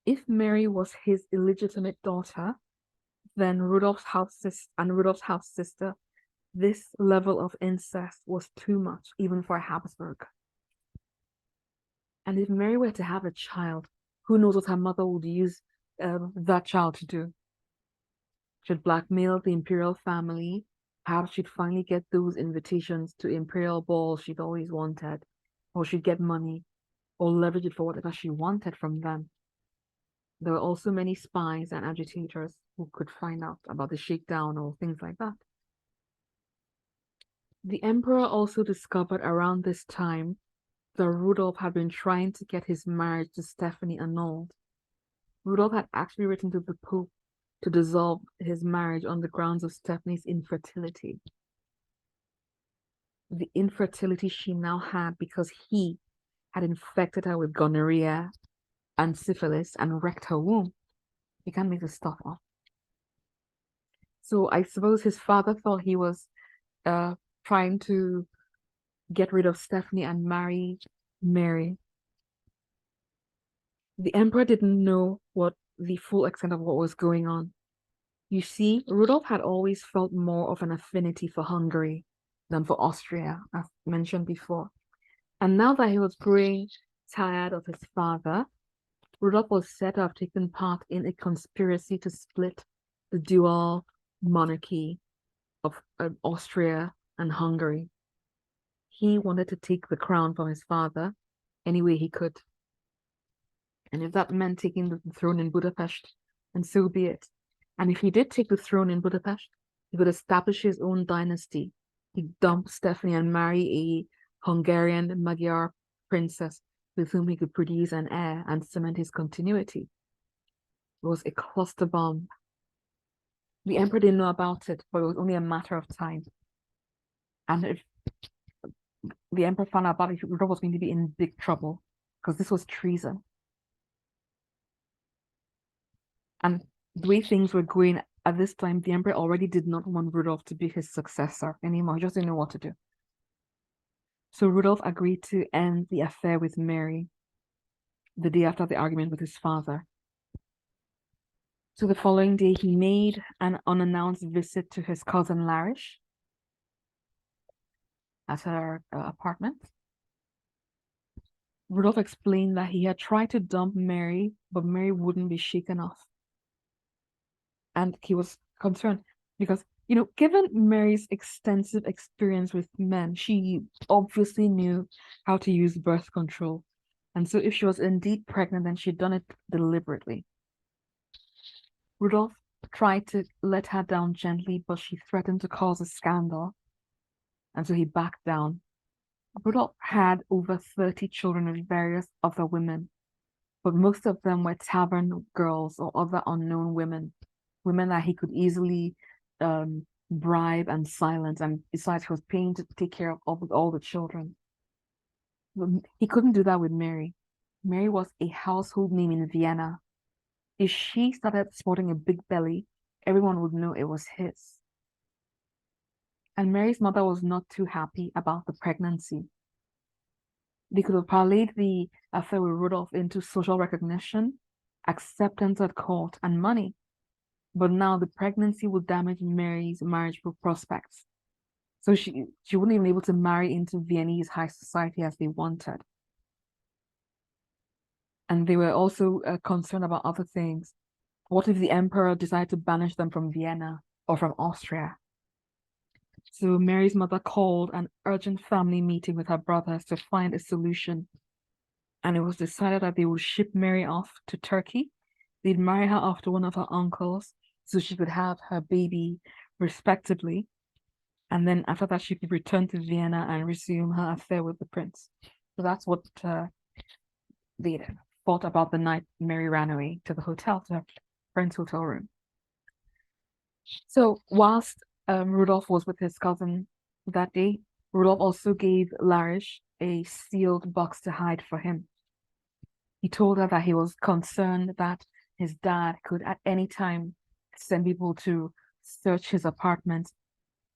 If Mary was his illegitimate daughter, then Rudolph's house sister, this level of incest was too much, even for Habsburg. And if Mary were to have a child, who knows what her mother would use that child to do? She'd blackmail the Imperial family. Perhaps she'd finally get those invitations to Imperial balls she'd always wanted, or she'd get money, or leverage it for whatever she wanted from them. There were also many spies and agitators who could find out about the shakedown or things like that. The emperor also discovered around this time that Rudolf had been trying to get his marriage to Stephanie annulled. Rudolf had actually written to the Pope to dissolve his marriage on the grounds of Stephanie's infertility. The infertility she now had because he had infected her with gonorrhea and syphilis and wrecked her womb. You can't make this stuff up. So I suppose his father thought he was trying to get rid of Stephanie and marry Mary. The emperor didn't know what the full extent of what was going on. You see, Rudolf had always felt more of an affinity for Hungary than for Austria, as mentioned before. And now that he was growing tired of his father, Rudolf was said to have taken part in a conspiracy to split the dual monarchy of Austria and Hungary. He wanted to take the crown from his father any way he could. And if that meant taking the throne in Budapest, and so be it. And if he did take the throne in Budapest, he could establish his own dynasty. He'd dump Stephanie and marry a Hungarian Magyar princess with whom he could produce an heir and cement his continuity. It was a cluster bomb. The emperor didn't know about it, but it was only a matter of time. And if the emperor found out about it, Rudolf was going to be in big trouble because this was treason. And the way things were going at this time, the emperor already did not want Rudolf to be his successor anymore. He just didn't know what to do. So Rudolf agreed to end the affair with Mary the day after the argument with his father. So the following day, he made an unannounced visit to his cousin Larish at her apartment. Rudolf explained that he had tried to dump Mary, but Mary wouldn't be shaken off. And he was concerned because, given Mary's extensive experience with men, she obviously knew how to use birth control. And so if she was indeed pregnant, then she'd done it deliberately. Rudolf tried to let her down gently, but she threatened to cause a scandal. And so he backed down. Rudolf had over 30 children with various other women, but most of them were tavern girls or other unknown women that he could easily bribe and silence. And besides, he was paying to take care of all the children. But he couldn't do that with Mary. Mary was a household name in Vienna. If she started sporting a big belly, everyone would know it was his. And Mary's mother was not too happy about the pregnancy. They could have parlayed the affair with Rudolf into social recognition, acceptance at court, and money. But now the pregnancy would damage Mary's marriage prospects. So she wouldn't even be able to marry into Viennese high society as they wanted. And they were also concerned about other things. What if the emperor decided to banish them from Vienna or from Austria? So Mary's mother called an urgent family meeting with her brothers to find a solution. And it was decided that they would ship Mary off to Turkey. They'd marry her off to one of her uncles so she could have her baby respectably. And then after that, she could return to Vienna and resume her affair with the prince. So that's what they thought about the night Mary ran away to the hotel, to her friend's hotel room. So whilst Rudolf was with his cousin that day, Rudolf also gave Larish a sealed box to hide for him. He told her that he was concerned that his dad could at any time send people to search his apartment,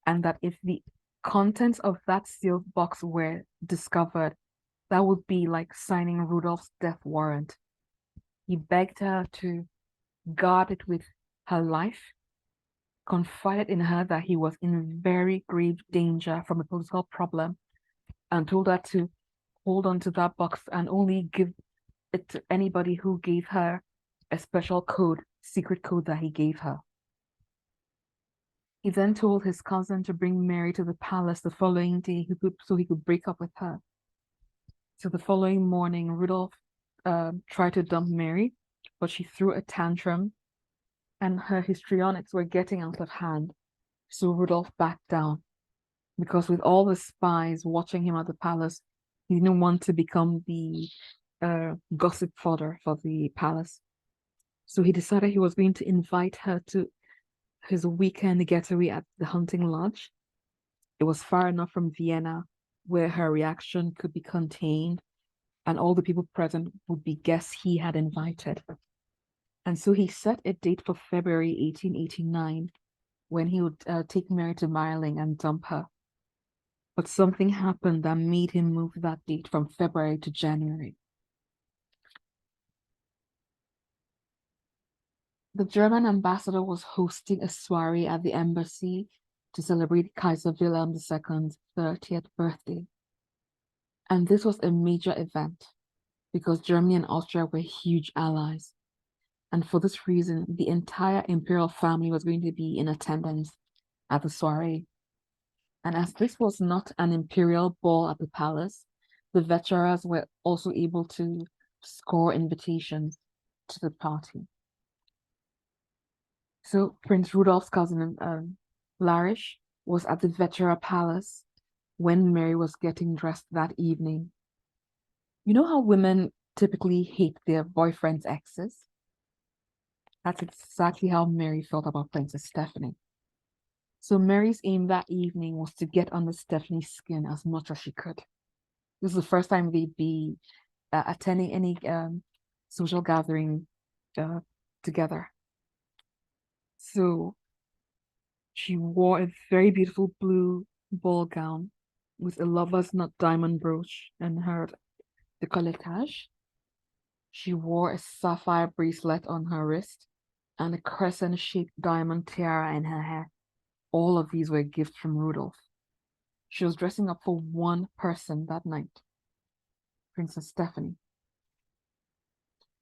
and that if the contents of that sealed box were discovered, that would be like signing Rudolf's death warrant. He begged her to guard it with her life, confided in her that he was in very grave danger from a political problem, and told her to hold on to that box and only give it to anybody who gave her a special code, secret code that he gave her. He then told his cousin to bring Mary to the palace the following day so he could break up with her. So the following morning, Rudolf tried to dump Mary, but she threw a tantrum and her histrionics were getting out of hand. So Rudolf backed down because with all the spies watching him at the palace, he didn't want to become the gossip fodder for the palace. So he decided he was going to invite her to his weekend getaway at the hunting lodge. It was far enough from Vienna where her reaction could be contained and all the people present would be guests he had invited. And so he set a date for February 1889 when he would take Mary to Mayerling and dump her. But something happened that made him move that date from February to January. The German ambassador was hosting a soiree at the embassy to celebrate Kaiser Wilhelm II's 30th birthday. And this was a major event because Germany and Austria were huge allies. And for this reason, the entire imperial family was going to be in attendance at the soiree. And as this was not an imperial ball at the palace, the Vetseras were also able to score invitations to the party. So Prince Rudolph's cousin, Larish, was at the Vetsera Palace when Mary was getting dressed that evening. You know how women typically hate their boyfriend's exes? That's exactly how Mary felt about Princess Stephanie. So Mary's aim that evening was to get under Stephanie's skin as much as she could. This is the first time they'd be attending any social gathering together. So she wore a very beautiful blue ball gown with a lover's knot diamond brooch and her décolletage. She wore a sapphire bracelet on her wrist and a crescent-shaped diamond tiara in her hair. All of these were gifts from Rudolph. She was dressing up for one person that night, Princess Stephanie.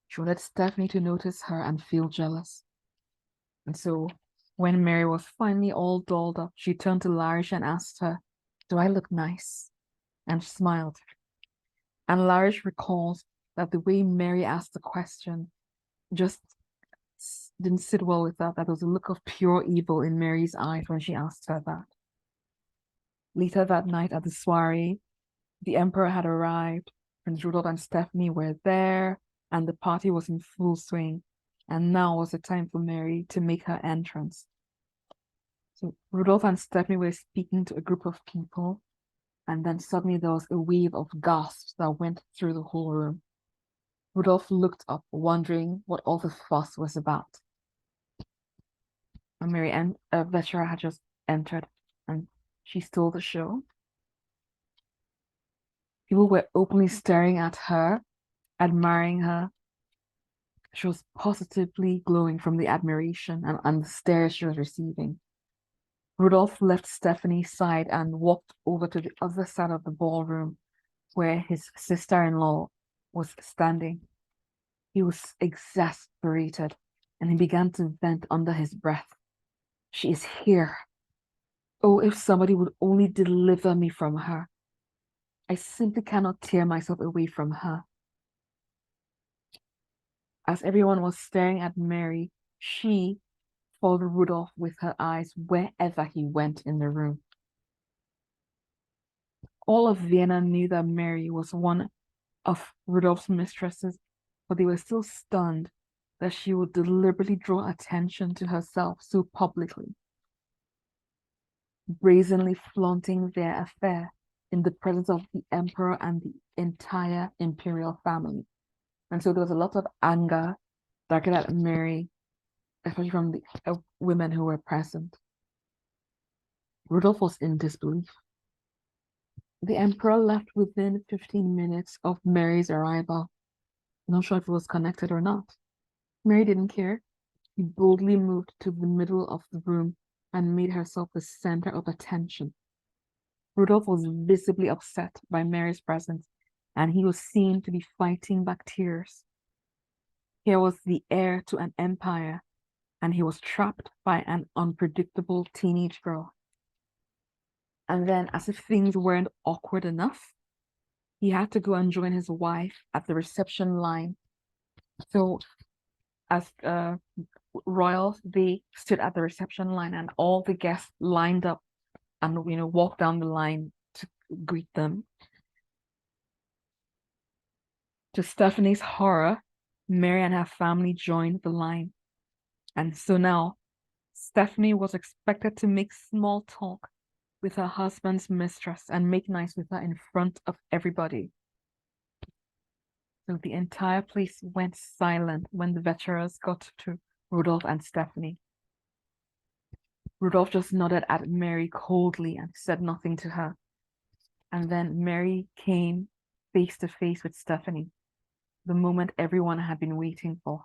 She wanted Stephanie to notice her and feel jealous. And so when Mary was finally all dolled up, she turned to Larish and asked her, "Do I look nice?" And smiled. And Larish recalls that the way Mary asked the question just didn't sit well with that there was a look of pure evil in Mary's eyes when she asked her that. Later that night at the soiree, the emperor had arrived, Prince Rudolph and Stephanie were there, and the party was in full swing. And now was the time for Mary to make her entrance. So Rudolph and Stephanie were speaking to a group of people, and then suddenly there was a wave of gasps that went through the whole room. Rudolph looked up, wondering what all the fuss was about. And Mary Vetsera had just entered, and she stole the show. People were openly staring at her, admiring her. She was positively glowing from the admiration and the stares she was receiving. Rudolph left Stephanie's side and walked over to the other side of the ballroom where his sister-in-law was standing. He was exasperated and he began to vent under his breath. "She is here. Oh, if somebody would only deliver me from her. I simply cannot tear myself away from her." As everyone was staring at Mary, she followed Rudolph with her eyes wherever he went in the room. All of Vienna knew that Mary was one of Rudolph's mistresses, but they were still stunned that she would deliberately draw attention to herself so publicly, brazenly flaunting their affair in the presence of the emperor and the entire imperial family. And so there was a lot of anger directed at Mary, especially from the women who were present. Rudolph was in disbelief. The emperor left within 15 minutes of Mary's arrival. Not sure if it was connected or not. Mary didn't care. She boldly moved to the middle of the room and made herself the center of attention. Rudolph was visibly upset by Mary's presence, and he was seen to be fighting back tears. Here was the heir to an empire, and he was trapped by an unpredictable teenage girl. And then, as if things weren't awkward enough, he had to go and join his wife at the reception line. So, as royals, they stood at the reception line, and all the guests lined up and walked down the line to greet them. To Stephanie's horror, Mary and her family joined the line. And so now, Stephanie was expected to make small talk with her husband's mistress and make nice with her in front of everybody. So the entire place went silent when the Vetseras got to Rudolph and Stephanie. Rudolph just nodded at Mary coldly and said nothing to her. And then Mary came face to face with Stephanie, the moment everyone had been waiting for.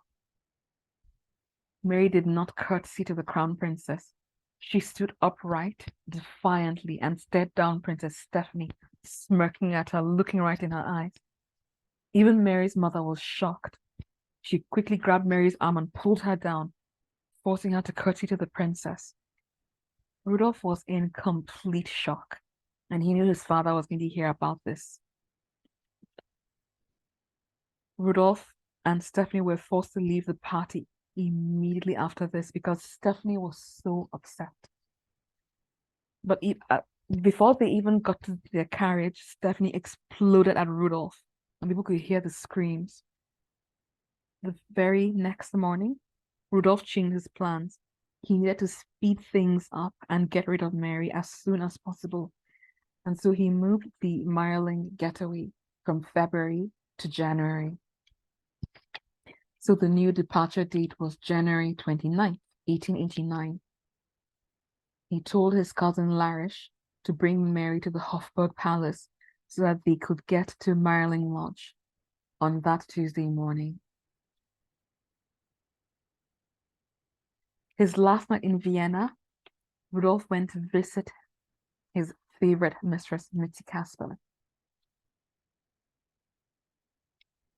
Mary did not curtsy to the crown princess. She stood upright, defiantly, and stared down Princess Stephanie, smirking at her, looking right in her eyes. Even Mary's mother was shocked. She quickly grabbed Mary's arm and pulled her down, forcing her to curtsy to the princess. Rudolf was in complete shock, and he knew his father was going to hear about this. Rudolf and Stephanie were forced to leave the party immediately after this because Stephanie was so upset. But before they even got to their carriage, Stephanie exploded at Rudolf, and people could hear the screams. The very next morning, Rudolf changed his plans. He needed to speed things up and get rid of Mary as soon as possible. And so he moved the Mayerling getaway from February to January. So the new departure date was January 29th, 1889. He told his cousin Larish to bring Mary to the Hofburg Palace so that they could get to Mayerling Lodge on that Tuesday morning. His last night in Vienna, Rudolf went to visit his favorite mistress, Mitzi Casper.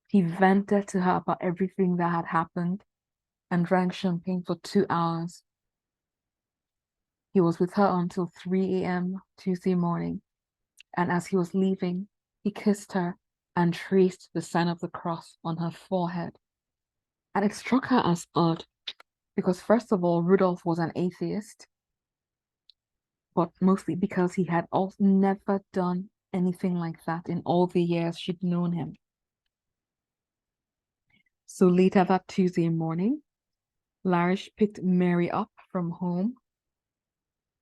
He vented to her about everything that had happened and drank champagne for 2 hours. He was with her until 3 a.m. Tuesday morning, and as he was leaving, he kissed her and traced the sign of the cross on her forehead. And it struck her as odd, because first of all, Rudolf was an atheist, but mostly because he had also never done anything like that in all the years she'd known him. So later that Tuesday morning, Larish picked Mary up from home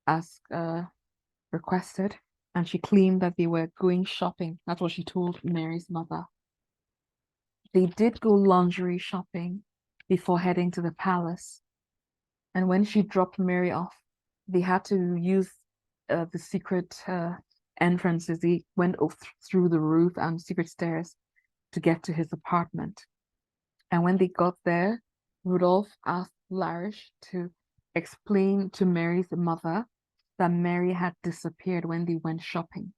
as requested, and she claimed that they were going shopping. That's what she told Mary's mother. They did go lingerie shopping before heading to the palace. And when she dropped Mary off, they had to use the secret entrances. They went through the roof and secret stairs to get to his apartment. And when they got there, Rudolf asked Larish to explain to Mary's mother that Mary had disappeared when they went shopping.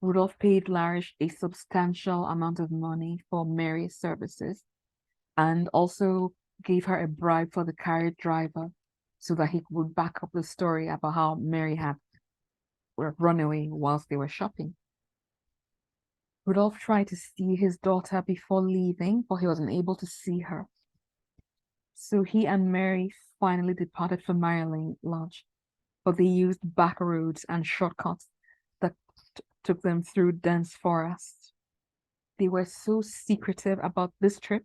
Rudolf paid Larish a substantial amount of money for Mary's services and also gave her a bribe for the carriage driver so that he would back up the story about how Mary had run away whilst they were shopping. Rudolf tried to see his daughter before leaving, but he wasn't able to see her. So he and Mary finally departed for Mayerling Lodge, but they used back roads and shortcuts that took them through dense forests. They were so secretive about this trip.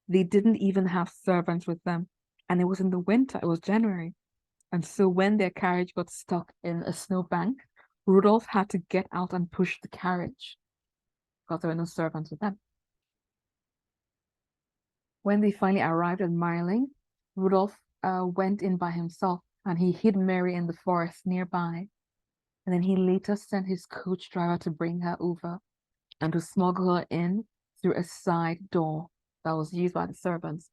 They didn't even have servants with them, and it was in the winter, it was January. And so when their carriage got stuck in a snowbank, Rudolf had to get out and push the carriage because there were no servants with them. When they finally arrived at Mayerling, Rudolf went in by himself and he hid Mary in the forest nearby. And then he later sent his coach driver to bring her over and to smuggle her in through a side door that was used by the servants.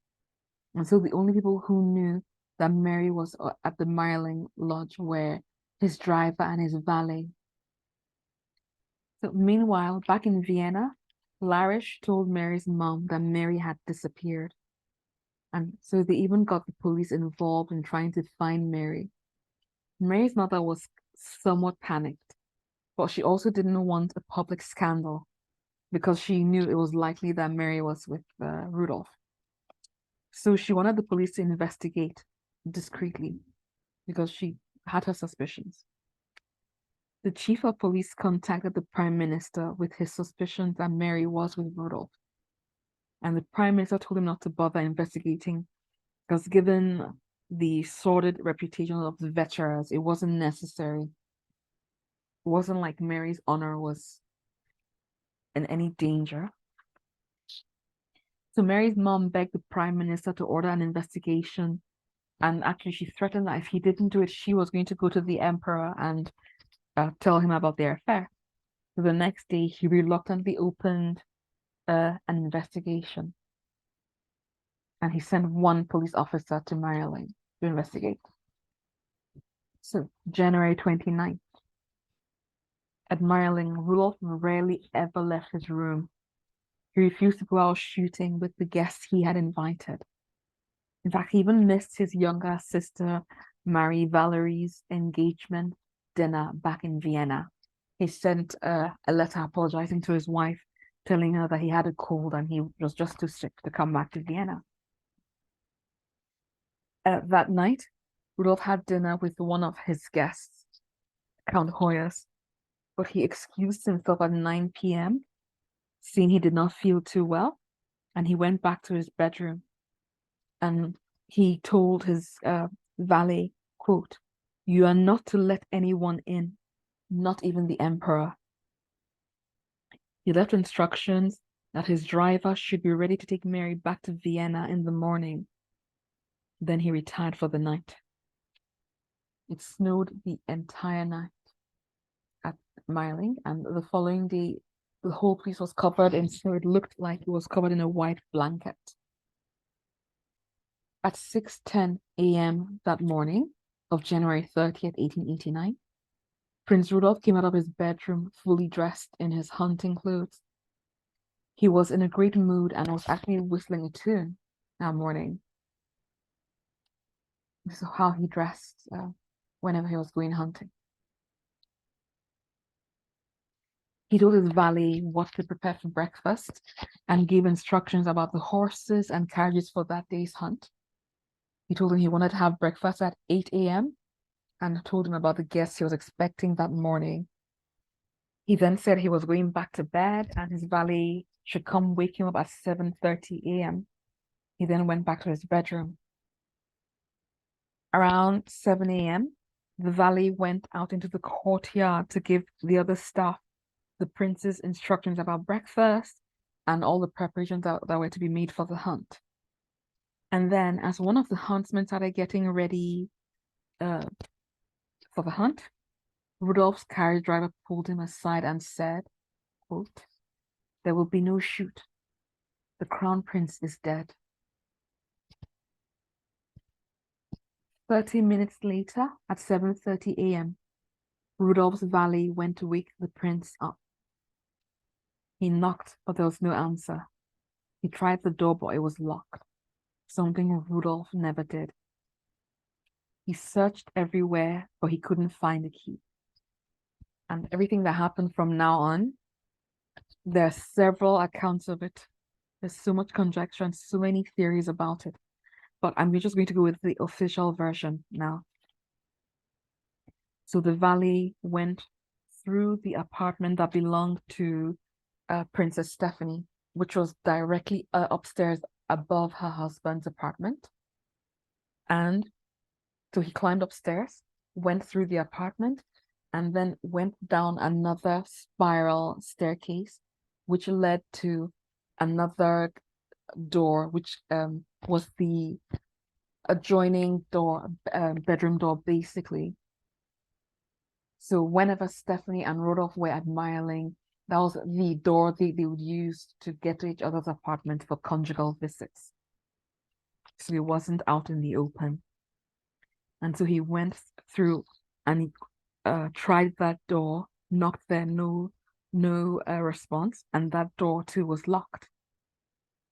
And so the only people who knew that Mary was at the Mayerling Lodge were his driver and his valet. So meanwhile, back in Vienna, Larish told Mary's mom that Mary had disappeared. And so they even got the police involved in trying to find Mary. Mary's mother was somewhat panicked, but she also didn't want a public scandal because she knew it was likely that Mary was with Rudolf. So she wanted the police to investigate discreetly because she had her suspicions. The chief of police contacted the prime minister with his suspicions that Mary was with Rudolf. And the prime minister told him not to bother investigating because given the sordid reputation of the Vetseras, it wasn't necessary. It wasn't like Mary's honor was in any danger. So Mary's mom begged the prime minister to order an investigation, and actually she threatened that if he didn't do it, she was going to go to the emperor and tell him about their affair. So the next day, he reluctantly opened an investigation, and he sent one police officer to Mayerling to investigate. So January 29th, at Mayerling, Rudolf rarely ever left his room. He refused to go out shooting with the guests he had invited. In fact, he even missed his younger sister, Marie Valerie's engagement dinner back in Vienna. He sent a letter apologizing to his wife, telling her that he had a cold and he was just too sick to come back to Vienna. That night, Rudolf had dinner with one of his guests, Count Hoyas, but he excused himself at 9 p.m., seeing he did not feel too well, and he went back to his bedroom. And he told his valet, quote, "You are not to let anyone in, not even the emperor." He left instructions that his driver should be ready to take Mary back to Vienna in the morning. Then he retired for the night. It snowed the entire night at Mayerling, and the following day, the whole place was covered in snow. It looked like it was covered in a white blanket. At 6:10 a.m. that morning of January 30th, 1889, Prince Rudolf came out of his bedroom fully dressed in his hunting clothes. He was in a great mood and was actually whistling a tune that morning. This is how he dressed whenever he was going hunting. He told his valet what to prepare for breakfast and gave instructions about the horses and carriages for that day's hunt. He told him he wanted to have breakfast at 8 a.m. and told him about the guests he was expecting that morning. He then said he was going back to bed and his valet should come wake him up at 7:30 a.m. He then went back to his bedroom. Around 7 a.m., the valet went out into the courtyard to give the other staff the prince's instructions about breakfast and all the preparations that were to be made for the hunt. And then, as one of the huntsmen started getting ready for the hunt, Rudolph's carriage driver pulled him aside and said, quote, "There will be no shoot. The Crown Prince is dead." 30 minutes later, at 7:30 a.m., Rudolph's valet went to wake the prince up. He knocked, but there was no answer. He tried the door, but it was locked, something Rudolph never did. He searched everywhere, but he couldn't find the key. And everything that happened from now on, there are several accounts of it. There's so much conjecture and so many theories about it. But I'm just going to go with the official version now. So the valet went through the apartment that belonged to Princess Stephanie, which was directly upstairs above her husband's apartment. And so he climbed upstairs, went through the apartment, and then went down another spiral staircase, which led to another door, which was the adjoining door, bedroom door, basically. So whenever Stephanie and Rudolph were at Mayerling, that was the door they would use to get to each other's apartment for conjugal visits. So he wasn't out in the open. And so he went through and he tried that door, knocked there, no response, and that door too was locked.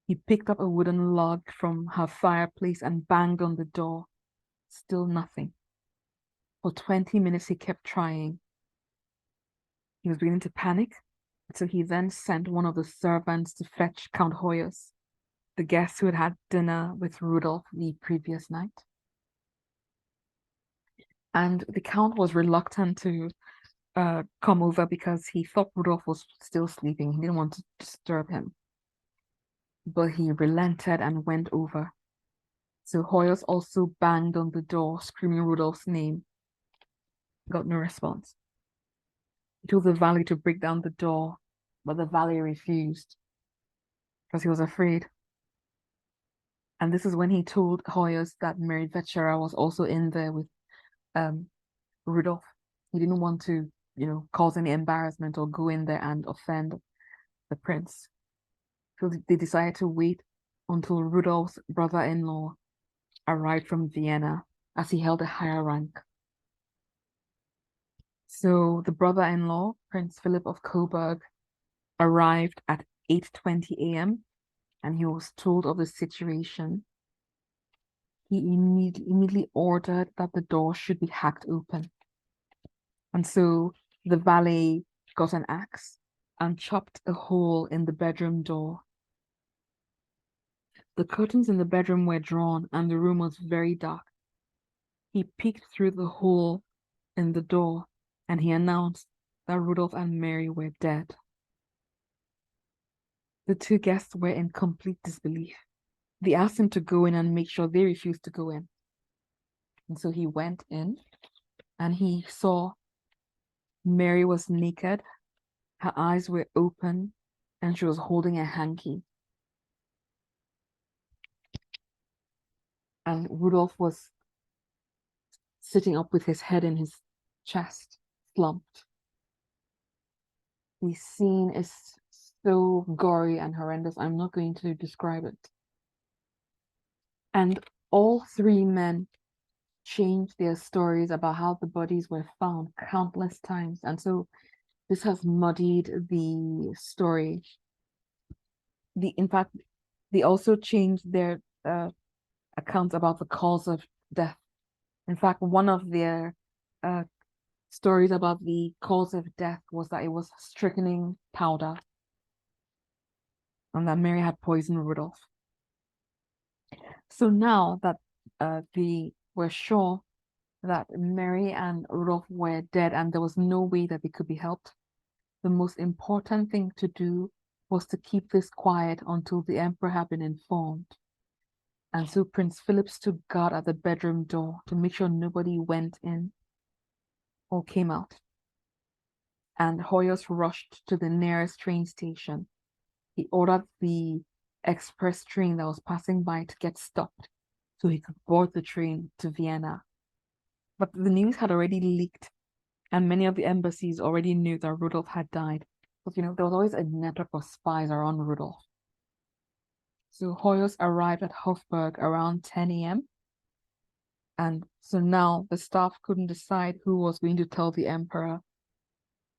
He picked up a wooden log from her fireplace and banged on the door. Still nothing. For 20 minutes, he kept trying. He was beginning to panic, so he then sent one of the servants to fetch Count Hoyas, the guest who had had dinner with Rudolph the previous night. And the Count was reluctant to come over because he thought Rudolph was still sleeping. He didn't want to disturb him. But he relented and went over. So Hoyas also banged on the door, screaming Rudolph's name. Got no response. He told the valet to break down the door, but the valet refused because he was afraid. And this is when he told Hoyas that Marie Vetsera was also in there with Rudolph. He didn't want to, cause any embarrassment or go in there and offend the prince. So they decided to wait until Rudolph's brother-in-law arrived from Vienna, as he held a higher rank. So the brother-in-law, Prince Philip of Coburg, arrived at 8:20 a.m. and he was told of the situation, he immediately ordered that the door should be hacked open. And so the valet got an axe and chopped a hole in the bedroom door. The curtains in the bedroom were drawn and the room was very dark. He peeked through the hole in the door and he announced that Rudolf and Mary were dead. The two guests were in complete disbelief. They asked him to go in and make sure. They refused to go in. And so he went in and he saw Mary was naked, her eyes were open, and she was holding a hanky. And Rudolf was sitting up with his head in his chest, slumped. The scene is so gory and horrendous, I'm not going to describe it. And all three men changed their stories about how the bodies were found countless times. And so this has muddied the story. In fact, they also changed their accounts about the cause of death. In fact, one of their stories about the cause of death was that it was strychnine powder and that Mary had poisoned Rudolf. So now that they were sure that Mary and Rudolf were dead and there was no way that they could be helped, the most important thing to do was to keep this quiet until the emperor had been informed. And so Prince Philip stood guard at the bedroom door to make sure nobody went in or came out. And Hoyos rushed to the nearest train station. He ordered the express train that was passing by to get stopped so he could board the train to Vienna. But the news had already leaked, and many of the embassies already knew that Rudolf had died. But there was always a network of spies around Rudolf. So Hoyos arrived at Habsburg around 10 a.m. And so now the staff couldn't decide who was going to tell the emperor.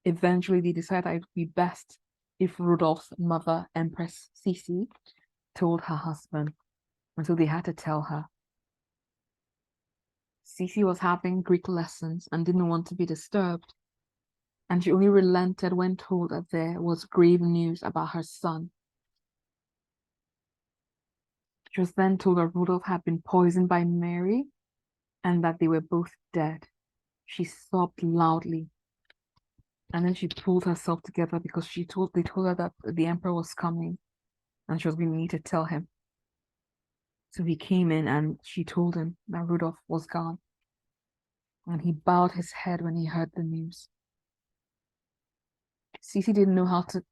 Eventually, they decided it would be best if Rudolf's mother, Empress Sisi, told her husband. And so they had to tell her. Sisi was having Greek lessons and didn't want to be disturbed. And she only relented when told that there was grave news about her son. She was then told that Rudolf had been poisoned by Mary and that they were both dead. She sobbed loudly. And then she pulled herself together because they told her that the emperor was coming and she was going to need to tell him. So he came in and she told him that Rudolf was gone. And he bowed his head when he heard the news. Sisi didn't know how to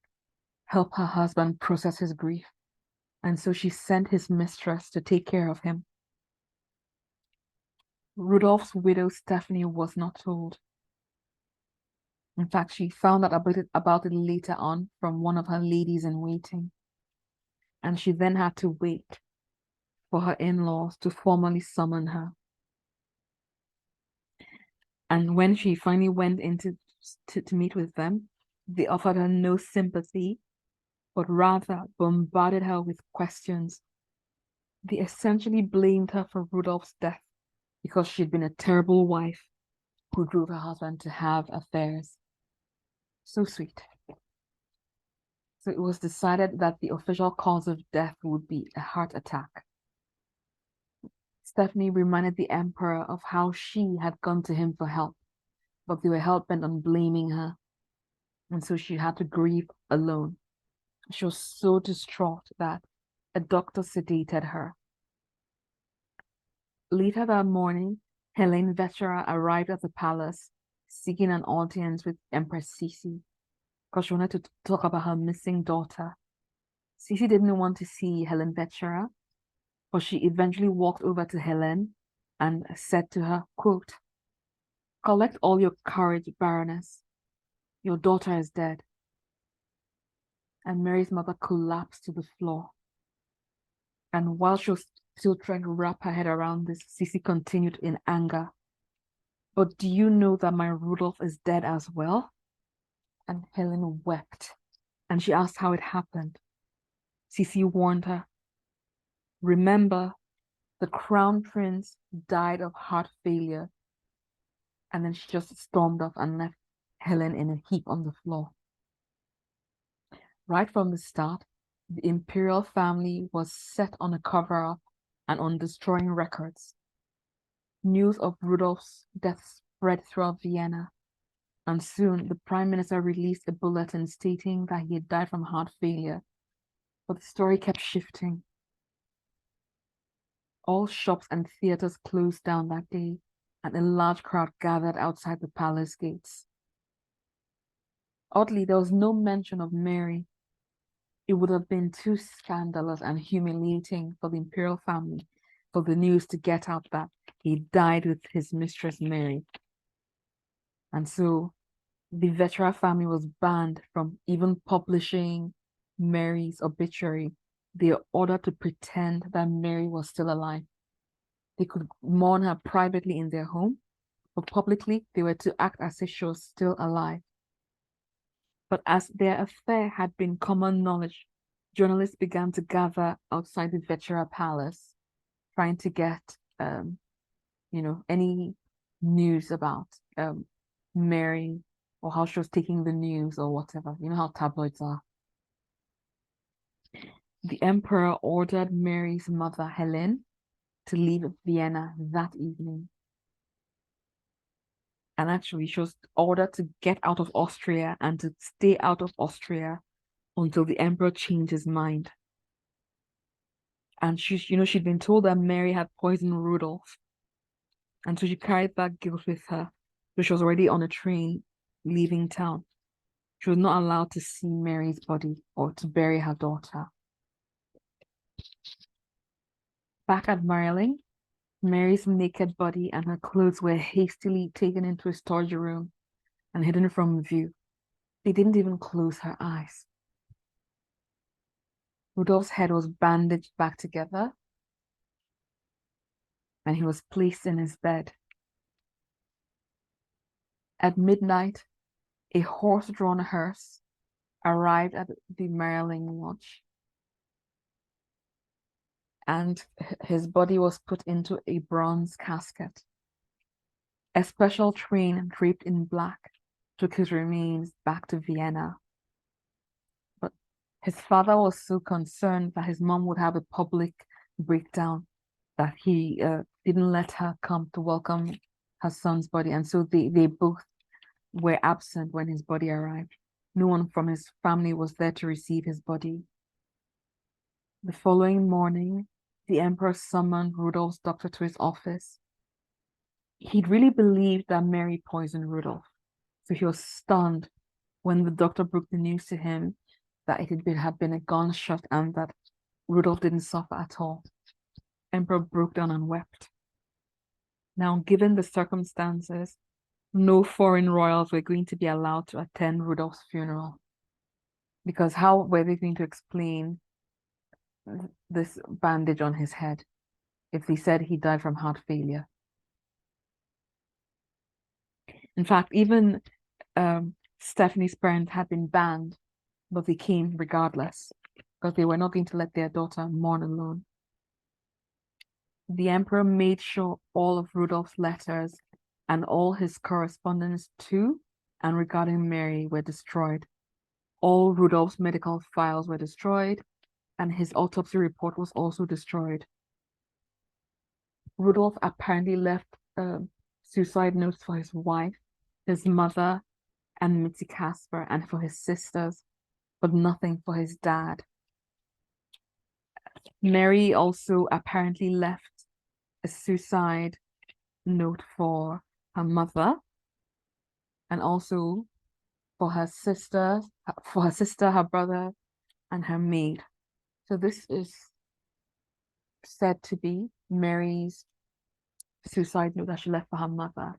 help her husband process his grief. And so she sent his mistress to take care of him. Rudolf's widow, Stephanie, was not told. In fact, she found out about it later on from one of her ladies in waiting. And she then had to wait for her in-laws to formally summon her. And when she finally went in to meet with them, they offered her no sympathy, but rather bombarded her with questions. They essentially blamed her for Rudolf's death because she'd been a terrible wife who drove her husband to have affairs. So sweet. So it was decided that the official cause of death would be a heart attack. Stephanie reminded the emperor of how she had gone to him for help, but they were hell-bent on blaming her. And so she had to grieve alone. She was so distraught that a doctor sedated her. Later that morning, Helene Vetsera arrived at the palace seeking an audience with Empress Sisi because she wanted to talk about her missing daughter. Sisi didn't want to see Helene Vetsera, but she eventually walked over to Helene and said to her, quote, "Collect all your courage, Baroness. Your daughter is dead." And Mary's mother collapsed to the floor. And while she was still trying to wrap her head around this, Sisi continued in anger. "But do you know that my Rudolf is dead as well?" And Helen wept. And she asked how it happened. Sisi warned her, remember, the Crown Prince died of heart failure. And then she just stormed off and left Helen in a heap on the floor. Right from the start, the Imperial family was set on a cover-up and on destroying records. News of Rudolph's death spread throughout Vienna, and soon the Prime Minister released a bulletin stating that he had died from heart failure. But the story kept shifting. All shops and theaters closed down that day, and a large crowd gathered outside the palace gates. Oddly, there was no mention of Mary. It would have been too scandalous and humiliating for the imperial family for the news to get out that he died with his mistress Mary. And so the Vetsera family was banned from even publishing Mary's obituary. They were ordered to pretend that Mary was still alive. They could mourn her privately in their home, but publicly they were to act as if she was still alive. But as their affair had been common knowledge, journalists began to gather outside the Vetsera palace, trying to get, any news about Mary or how she was taking the news or whatever. You know how tabloids are. The emperor ordered Mary's mother, Helen, to leave Vienna that evening. And actually, she was ordered to get out of Austria and to stay out of Austria until the emperor changed his mind. And she'd been told that Mary had poisoned Rudolf. And so she carried that guilt with her. So she was already on a train leaving town. She was not allowed to see Mary's body or to bury her daughter. Back at Mayerling, Mary's naked body and her clothes were hastily taken into a storage room and hidden from view. They didn't even close her eyes. Rudolph's head was bandaged back together, and he was placed in his bed. At midnight, a horse-drawn hearse arrived at the Mayerling lodge, and his body was put into a bronze casket. A special train draped in black took his remains back to Vienna. But his father was so concerned that his mom would have a public breakdown that he didn't let her come to welcome her son's body. And so they both were absent when his body arrived. No one from his family was there to receive his body. The following morning, the emperor summoned Rudolph's doctor to his office. He'd really believed that Mary poisoned Rudolph. So he was stunned when the doctor broke the news to him that it had been a gunshot and that Rudolph didn't suffer at all. Emperor broke down and wept. Now, given the circumstances, no foreign royals were going to be allowed to attend Rudolph's funeral. Because how were they going to explain this bandage on his head if they said he died from heart failure? In fact, even Stephanie's parents had been banned, but they came regardless because they were not going to let their daughter mourn alone. The emperor made sure all of Rudolph's letters and all his correspondence to and regarding Mary were destroyed. All Rudolph's medical files were destroyed, and his autopsy report was also destroyed. Rudolph apparently left suicide notes for his wife, his mother, and Mitzi Casper, and for his sisters, but nothing for his dad. Mary also apparently left a suicide note for her mother, and also for her sister, her brother, and her maid. So this is said to be Mary's suicide note that she left for her mother.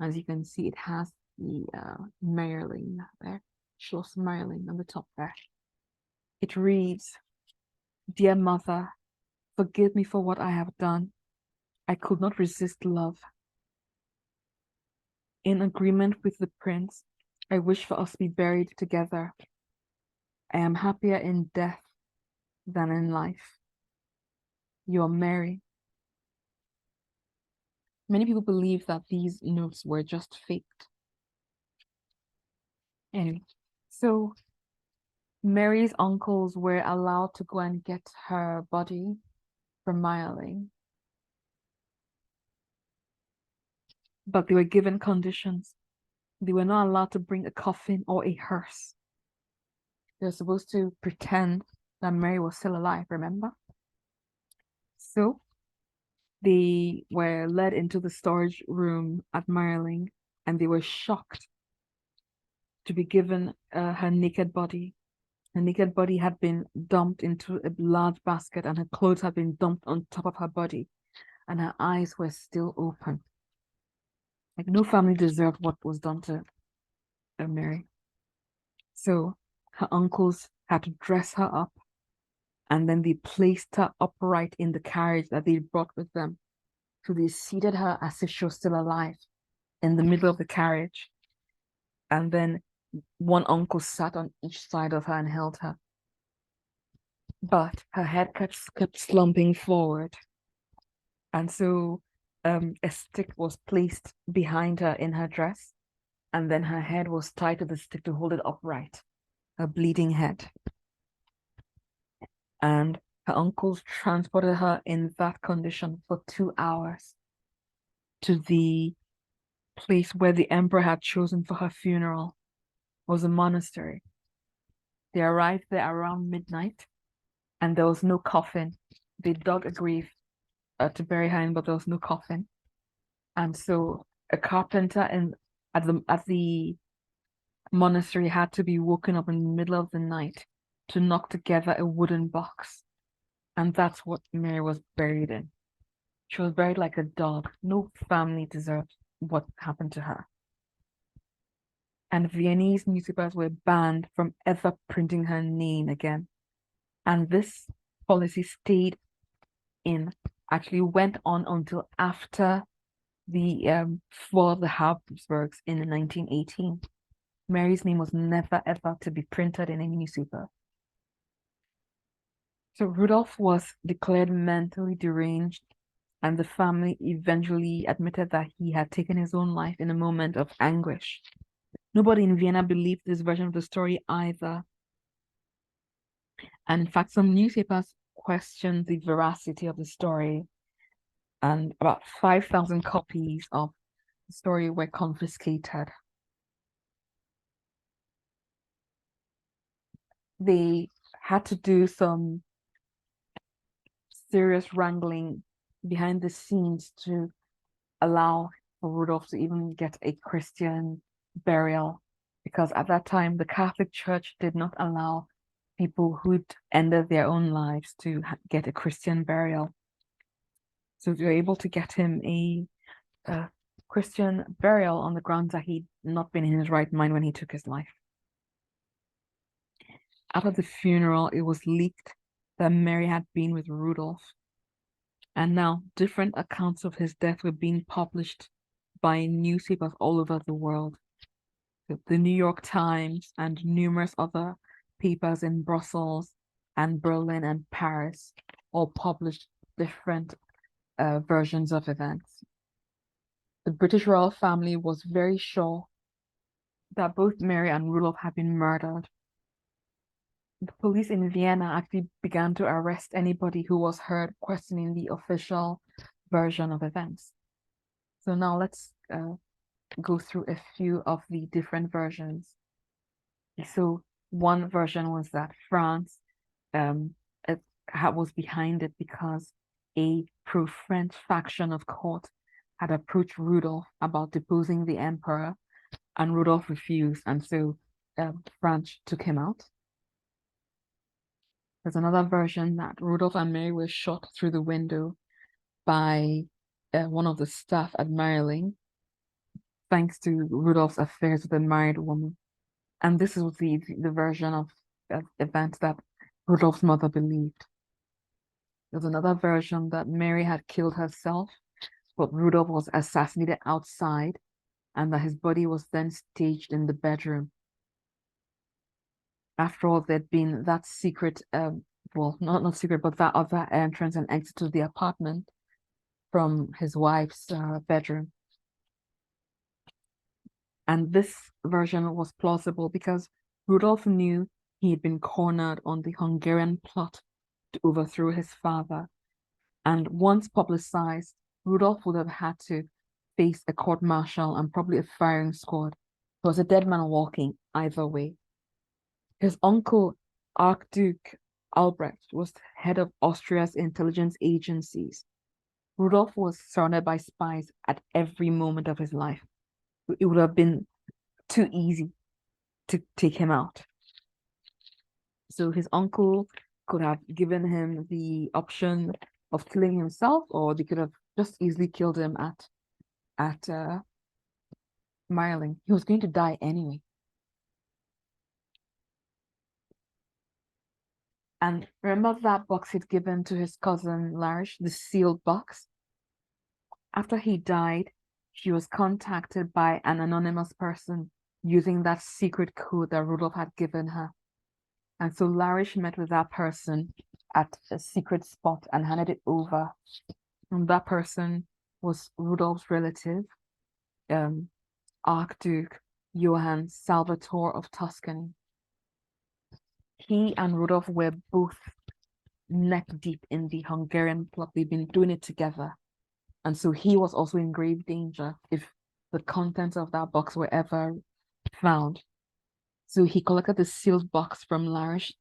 As you can see, it has the Mayerling there, Schloss Mayerling on the top there. It reads, "Dear mother, forgive me for what I have done. I could not resist love. In agreement with the prince, I wish for us to be buried together. I am happier in death than in life. You are Mary. Many people believe that these notes were just faked. Anyway, so Mary's uncles were allowed to go and get her body from Mayerling, but they were given conditions. They were not allowed to bring a coffin or a hearse. They were supposed to pretend that Mary was still alive, remember? So they were led into the storage room at Mayerling, and they were shocked to be given her naked body. Her naked body had been dumped into a large basket, and her clothes had been dumped on top of her body, and her eyes were still open. Like, no family deserved what was done to Mary. So her uncles had to dress her up, and then they placed her upright in the carriage that they brought with them. So they seated her as if she was still alive in the middle of the carriage. And then one uncle sat on each side of her and held her. But her head kept slumping forward. And so a stick was placed behind her in her dress, and then her head was tied to the stick to hold it upright, her bleeding head. And her uncles transported her in that condition for 2 hours to the place where the emperor had chosen for her funeral, was a monastery. They arrived there around midnight, and there was no coffin. They dug a grave to bury her in, but there was no coffin. And so a carpenter at the monastery had to be woken up in the middle of the night to knock together a wooden box. And that's what Mary was buried in. She was buried like a dog. No family deserved what happened to her. And Viennese newspapers were banned from ever printing her name again. And this policy actually went on until after the fall of the Habsburgs in 1918. Mary's name was never ever to be printed in any newspaper. So Rudolf was declared mentally deranged, and the family eventually admitted that he had taken his own life in a moment of anguish. Nobody in Vienna believed this version of the story either. And in fact, some newspapers questioned the veracity of the story, and about 5,000 copies of the story were confiscated. They had to do some serious wrangling behind the scenes to allow for Rudolf to even get a Christian burial, because at that time the Catholic Church did not allow people who'd ended their own lives to get a Christian burial. So they were able to get him a Christian burial on the grounds that he'd not been in his right mind when he took his life. After the funeral, it was leaked that Mary had been with Rudolf, and now different accounts of his death were being published by newspapers all over the world. The New York Times and numerous other papers in Brussels and Berlin and Paris all published different versions of events. The British royal family was very sure that both Mary and Rudolf had been murdered. The police in Vienna actually began to arrest anybody who was heard questioning the official version of events. So now let's go through a few of the different versions. So one version was that France was behind it because a pro-French faction of court had approached Rudolf about deposing the emperor, and Rudolf refused, and so France took him out. There's another version that Rudolf and Mary were shot through the window by one of the staff at Mayerling, thanks to Rudolf's affairs with a married woman. And this was the version of events that Rudolf's mother believed. There's another version that Mary had killed herself, but Rudolf was assassinated outside, and that his body was then staged in the bedroom. After all, there'd been that secret well, not secret, but that other entrance and exit to the apartment from his wife's bedroom. And this version was plausible because Rudolf knew he had been cornered on the Hungarian plot to overthrow his father. And once publicized, Rudolf would have had to face a court-martial and probably a firing squad. He was a dead man walking either way. His uncle, Archduke Albrecht, was head of Austria's intelligence agencies. Rudolf was surrounded by spies at every moment of his life. It would have been too easy to take him out. So his uncle could have given him the option of killing himself, or they could have just easily killed him at Mayerling. He was going to die anyway. And remember that box he'd given to his cousin Larish, the sealed box? After he died, she was contacted by an anonymous person using that secret code that Rudolf had given her. And so Larish met with that person at a secret spot and handed it over. And that person was Rudolf's relative, Archduke Johann Salvator of Tuscany. He and Rudolf were both neck deep in the Hungarian plot. They've been doing it together. And so he was also in grave danger if the contents of that box were ever found. So he collected the sealed box from Larish,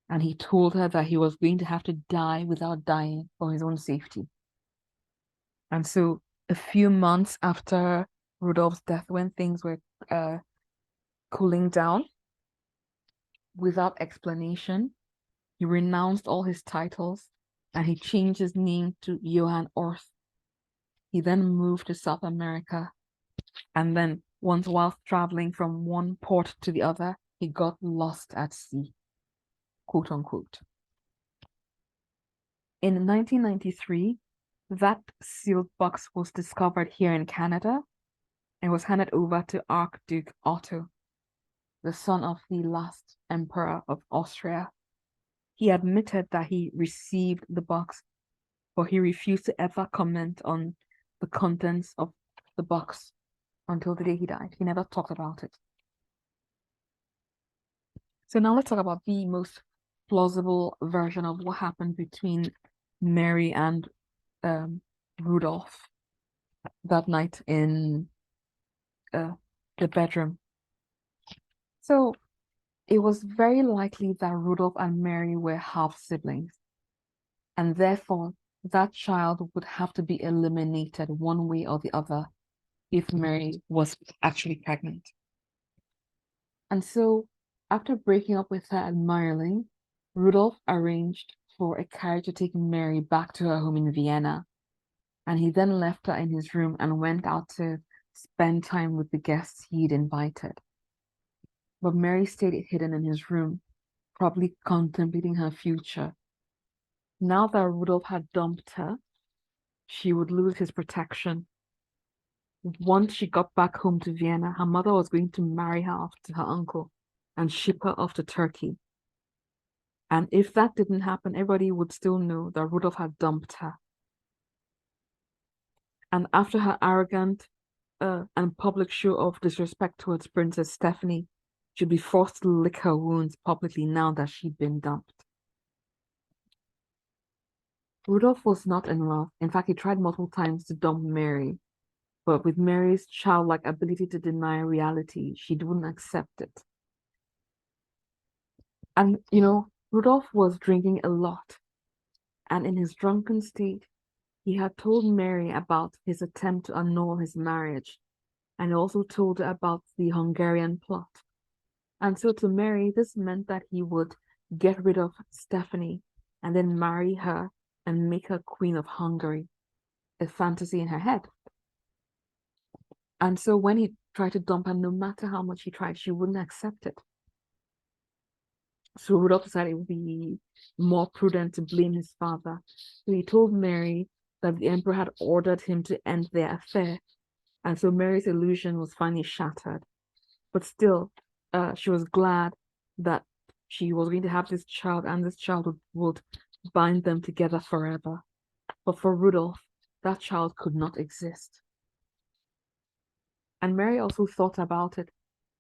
and he told her that he was going to have to die without dying for his own safety. And so a few months after Rudolf's death, when things were cooling down, without explanation, he renounced all his titles and he changed his name to Johann Orth. He then moved to South America, and then once while traveling from one port to the other, he got lost at sea, quote unquote. In 1993, that sealed box was discovered here in Canada and was handed over to Archduke Otto, the son of the last emperor of Austria. He admitted that he received the box, but he refused to ever comment on the contents of the box until the day he died. He never talked about it. So now let's talk about the most plausible version of what happened between Mary and Rudolf that night in the bedroom. So it was very likely that Rudolf and Mary were half siblings, and therefore that child would have to be eliminated one way or the other if Mary was actually pregnant. And so after breaking up with her at Mayerling, Rudolf arranged for a carriage to take Mary back to her home in Vienna, and he then left her in his room and went out to spend time with the guests he'd invited. But Mary stayed hidden in his room, probably contemplating her future. Now that Rudolf had dumped her, she would lose his protection. Once she got back home to Vienna, her mother was going to marry her off to her uncle and ship her off to Turkey. And if that didn't happen, everybody would still know that Rudolf had dumped her. And after her arrogant and public show of disrespect towards Princess Stephanie, she'd be forced to lick her wounds publicly now that she'd been dumped. Rudolf was not in love. In fact, he tried multiple times to dump Mary, but with Mary's childlike ability to deny reality, she wouldn't accept it. And, Rudolf was drinking a lot, and in his drunken state, he had told Mary about his attempt to annul his marriage, and also told her about the Hungarian plot. And so to Mary, this meant that he would get rid of Stephanie and then marry her and make her Queen of Hungary, a fantasy in her head. And so when he tried to dump her, no matter how much he tried, she wouldn't accept it. So Rudolf decided it would be more prudent to blame his father. So he told Mary that the emperor had ordered him to end their affair. And so Mary's illusion was finally shattered. But still, she was glad that she was going to have this child, and this child would bind them together forever. But for Rudolf, that child could not exist. And Mary also thought about it.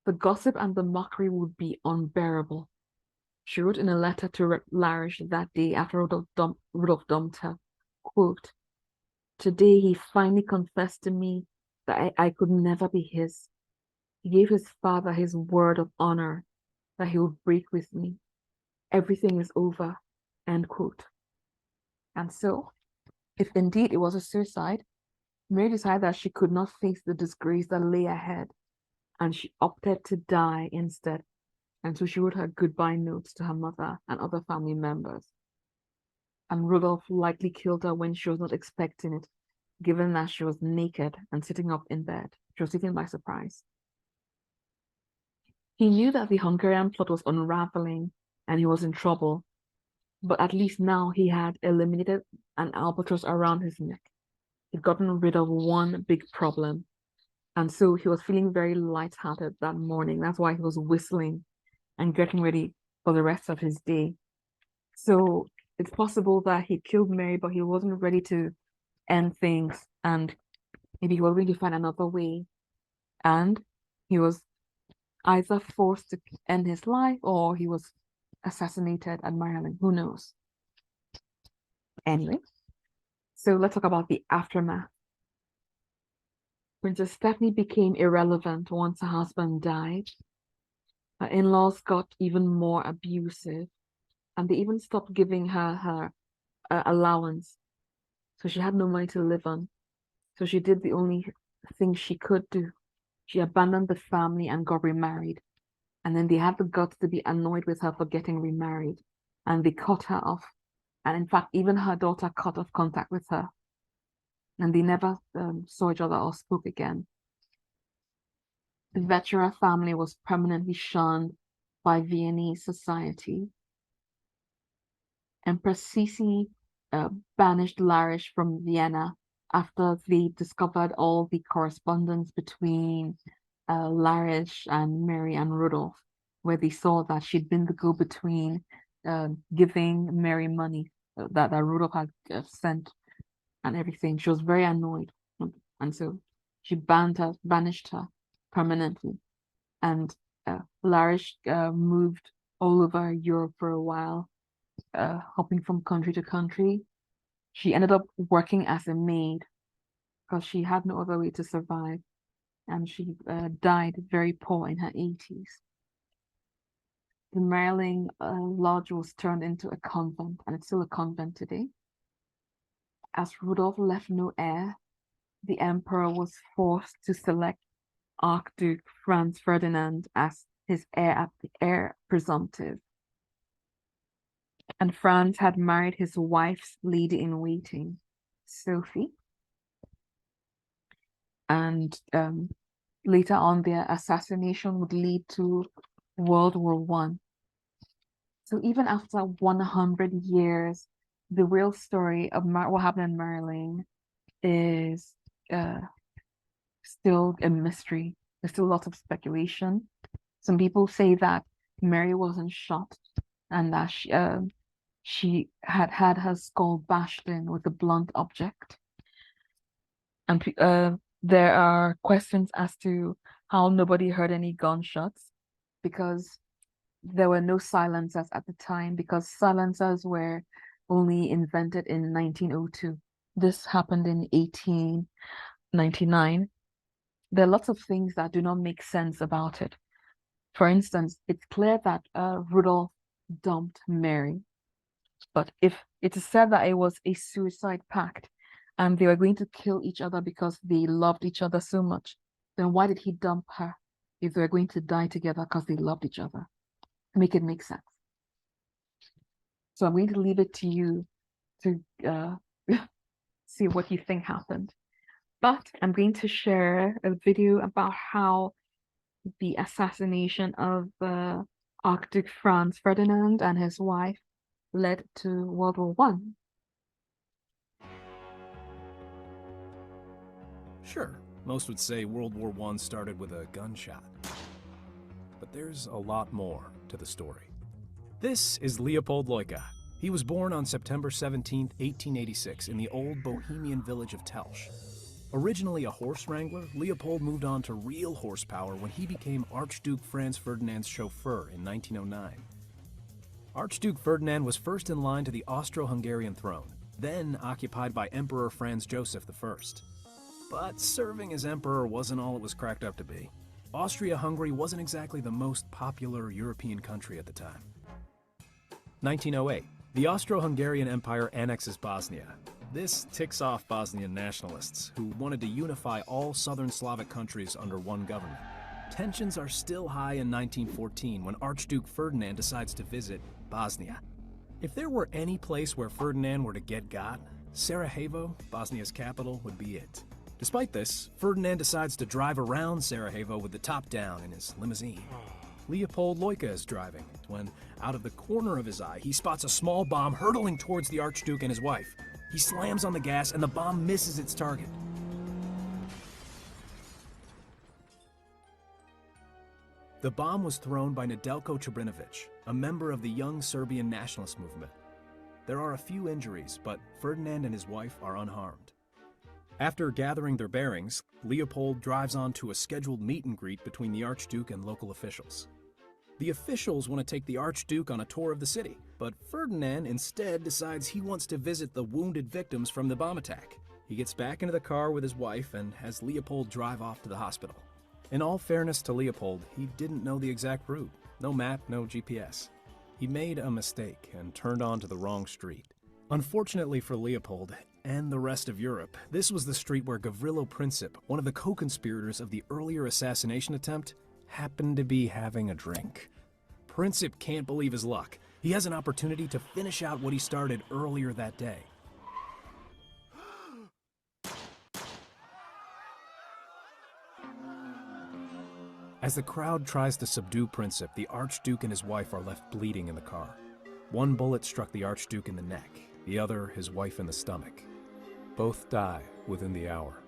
The gossip and the mockery would be unbearable. She wrote in a letter to Larish that day after Rudolf dumped her, quote, "Today he finally confessed to me that I could never be his. He gave his father his word of honor that he would break with me. Everything is over," end quote. And so, if indeed it was a suicide, Mary decided that she could not face the disgrace that lay ahead, and she opted to die instead. And so she wrote her goodbye notes to her mother and other family members. And Rudolf likely killed her when she was not expecting it, given that she was naked and sitting up in bed. She was taken by surprise. He knew that the Hungarian plot was unraveling and he was in trouble, but at least now he had eliminated an albatross around his neck. He'd gotten rid of one big problem. And so he was feeling very lighthearted that morning. That's why he was whistling and getting ready for the rest of his day. So it's possible that he killed Mary, but he wasn't ready to end things, and maybe he was going to find another way. And he was either forced to end his life or he was assassinated at Mayerling. Who knows? Anyway, so let's talk about the aftermath. Princess Stephanie became irrelevant once her husband died. Her in-laws got even more abusive, and they even stopped giving her her allowance. So she had no money to live on. So she did the only thing she could do. She abandoned the family and got remarried. And then they had the guts to be annoyed with her for getting remarried. And they cut her off. And in fact, even her daughter cut off contact with her. And they never saw each other or spoke again. The Vetsera family was permanently shunned by Viennese society. Empress Sisi banished Larish from Vienna after they discovered all the correspondence between Larish and Mary and Rudolf, where they saw that she'd been the go-between, giving Mary money that Rudolf had sent and everything. She was very annoyed, and so she banished her permanently. And Larish moved all over Europe for a while, hopping from country to country. She ended up working as a maid because she had no other way to survive. And she died very poor in her 80s. The Mayerling Lodge was turned into a convent, and it's still a convent today. As Rudolf left no heir, the emperor was forced to select Archduke Franz Ferdinand as his heir presumptive. And Franz had married his wife's lady-in-waiting, Sophie. And later on, their assassination would lead to World War One. So even after 100 years, the real story of what happened in Mayerling is still a mystery. There's still lots of speculation. Some people say that Mary wasn't shot and that she had had her skull bashed in with a blunt object. And there are questions as to how nobody heard any gunshots, because there were no silencers at the time, because silencers were only invented in 1902. This happened in 1899. There are lots of things that do not make sense about it. For instance, it's clear that Rudolf dumped Mary, but if it is said that it was a suicide pact and they were going to kill each other because they loved each other so much, then why did he dump her if they were going to die together because they loved each other? Make it make sense. So I'm going to leave it to you to see what you think happened. But I'm going to share a video about how the assassination of Archduke Franz Ferdinand and his wife led to World War One. Sure, most would say World War I started with a gunshot. But there's a lot more to the story. This is Leopold Loika. He was born on September 17, 1886, in the old Bohemian village of Telsch. Originally a horse wrangler, Leopold moved on to real horsepower when he became Archduke Franz Ferdinand's chauffeur in 1909. Archduke Ferdinand was first in line to the Austro-Hungarian throne, then occupied by Emperor Franz Joseph I. But serving as emperor wasn't all it was cracked up to be. Austria-Hungary wasn't exactly the most popular European country at the time. 1908. The Austro-Hungarian Empire annexes Bosnia. This ticks off Bosnian nationalists, who wanted to unify all southern Slavic countries under one government. Tensions are still high in 1914 when Archduke Ferdinand decides to visit Bosnia. If there were any place where Ferdinand were to get got, Sarajevo, Bosnia's capital, would be it. Despite this, Ferdinand decides to drive around Sarajevo with the top down in his limousine. Leopold Loika is driving when, out of the corner of his eye, he spots a small bomb hurtling towards the Archduke and his wife. He slams on the gas and the bomb misses its target. The bomb was thrown by Nedeljko Čebrinović, a member of the young Serbian nationalist movement. There are a few injuries, but Ferdinand and his wife are unharmed. After gathering their bearings, Leopold drives on to a scheduled meet and greet between the Archduke and local officials. The officials want to take the Archduke on a tour of the city, but Ferdinand instead decides he wants to visit the wounded victims from the bomb attack. He gets back into the car with his wife and has Leopold drive off to the hospital. In all fairness to Leopold, he didn't know the exact route. No map, no GPS. He made a mistake and turned onto the wrong street. Unfortunately for Leopold and the rest of Europe, this was the street where Gavrilo Princip, one of the co-conspirators of the earlier assassination attempt, happened to be having a drink. Princip can't believe his luck. He has an opportunity to finish out what he started earlier that day. As the crowd tries to subdue Princip, the Archduke and his wife are left bleeding in the car. One bullet struck the Archduke in the neck, the other his wife in the stomach. Both die within the hour.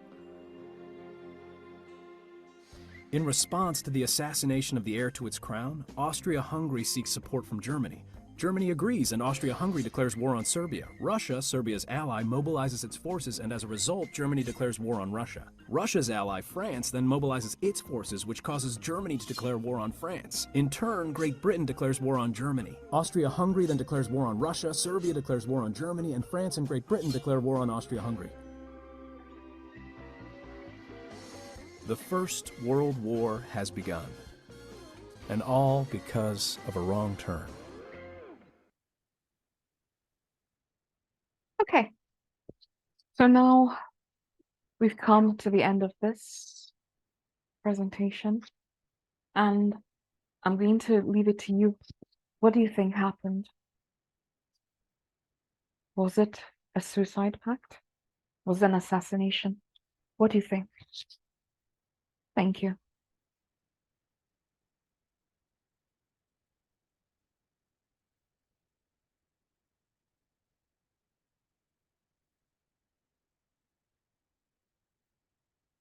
In response to the assassination of the heir to its crown, Austria-Hungary seeks support from Germany. Germany agrees, and Austria-Hungary declares war on Serbia. Russia, Serbia's ally, mobilizes its forces, and as a result, Germany declares war on Russia. Russia's ally, France, then mobilizes its forces, which causes Germany to declare war on France. In turn, Great Britain declares war on Germany. Austria-Hungary then declares war on Russia, Serbia declares war on Germany, and France and Great Britain declare war on Austria-Hungary. The First World War has begun, and all because of a wrong turn. Okay, so now we've come to the end of this presentation, and I'm going to leave it to you. What do you think happened? Was it a suicide pact? Was it an assassination? What do you think? Thank you.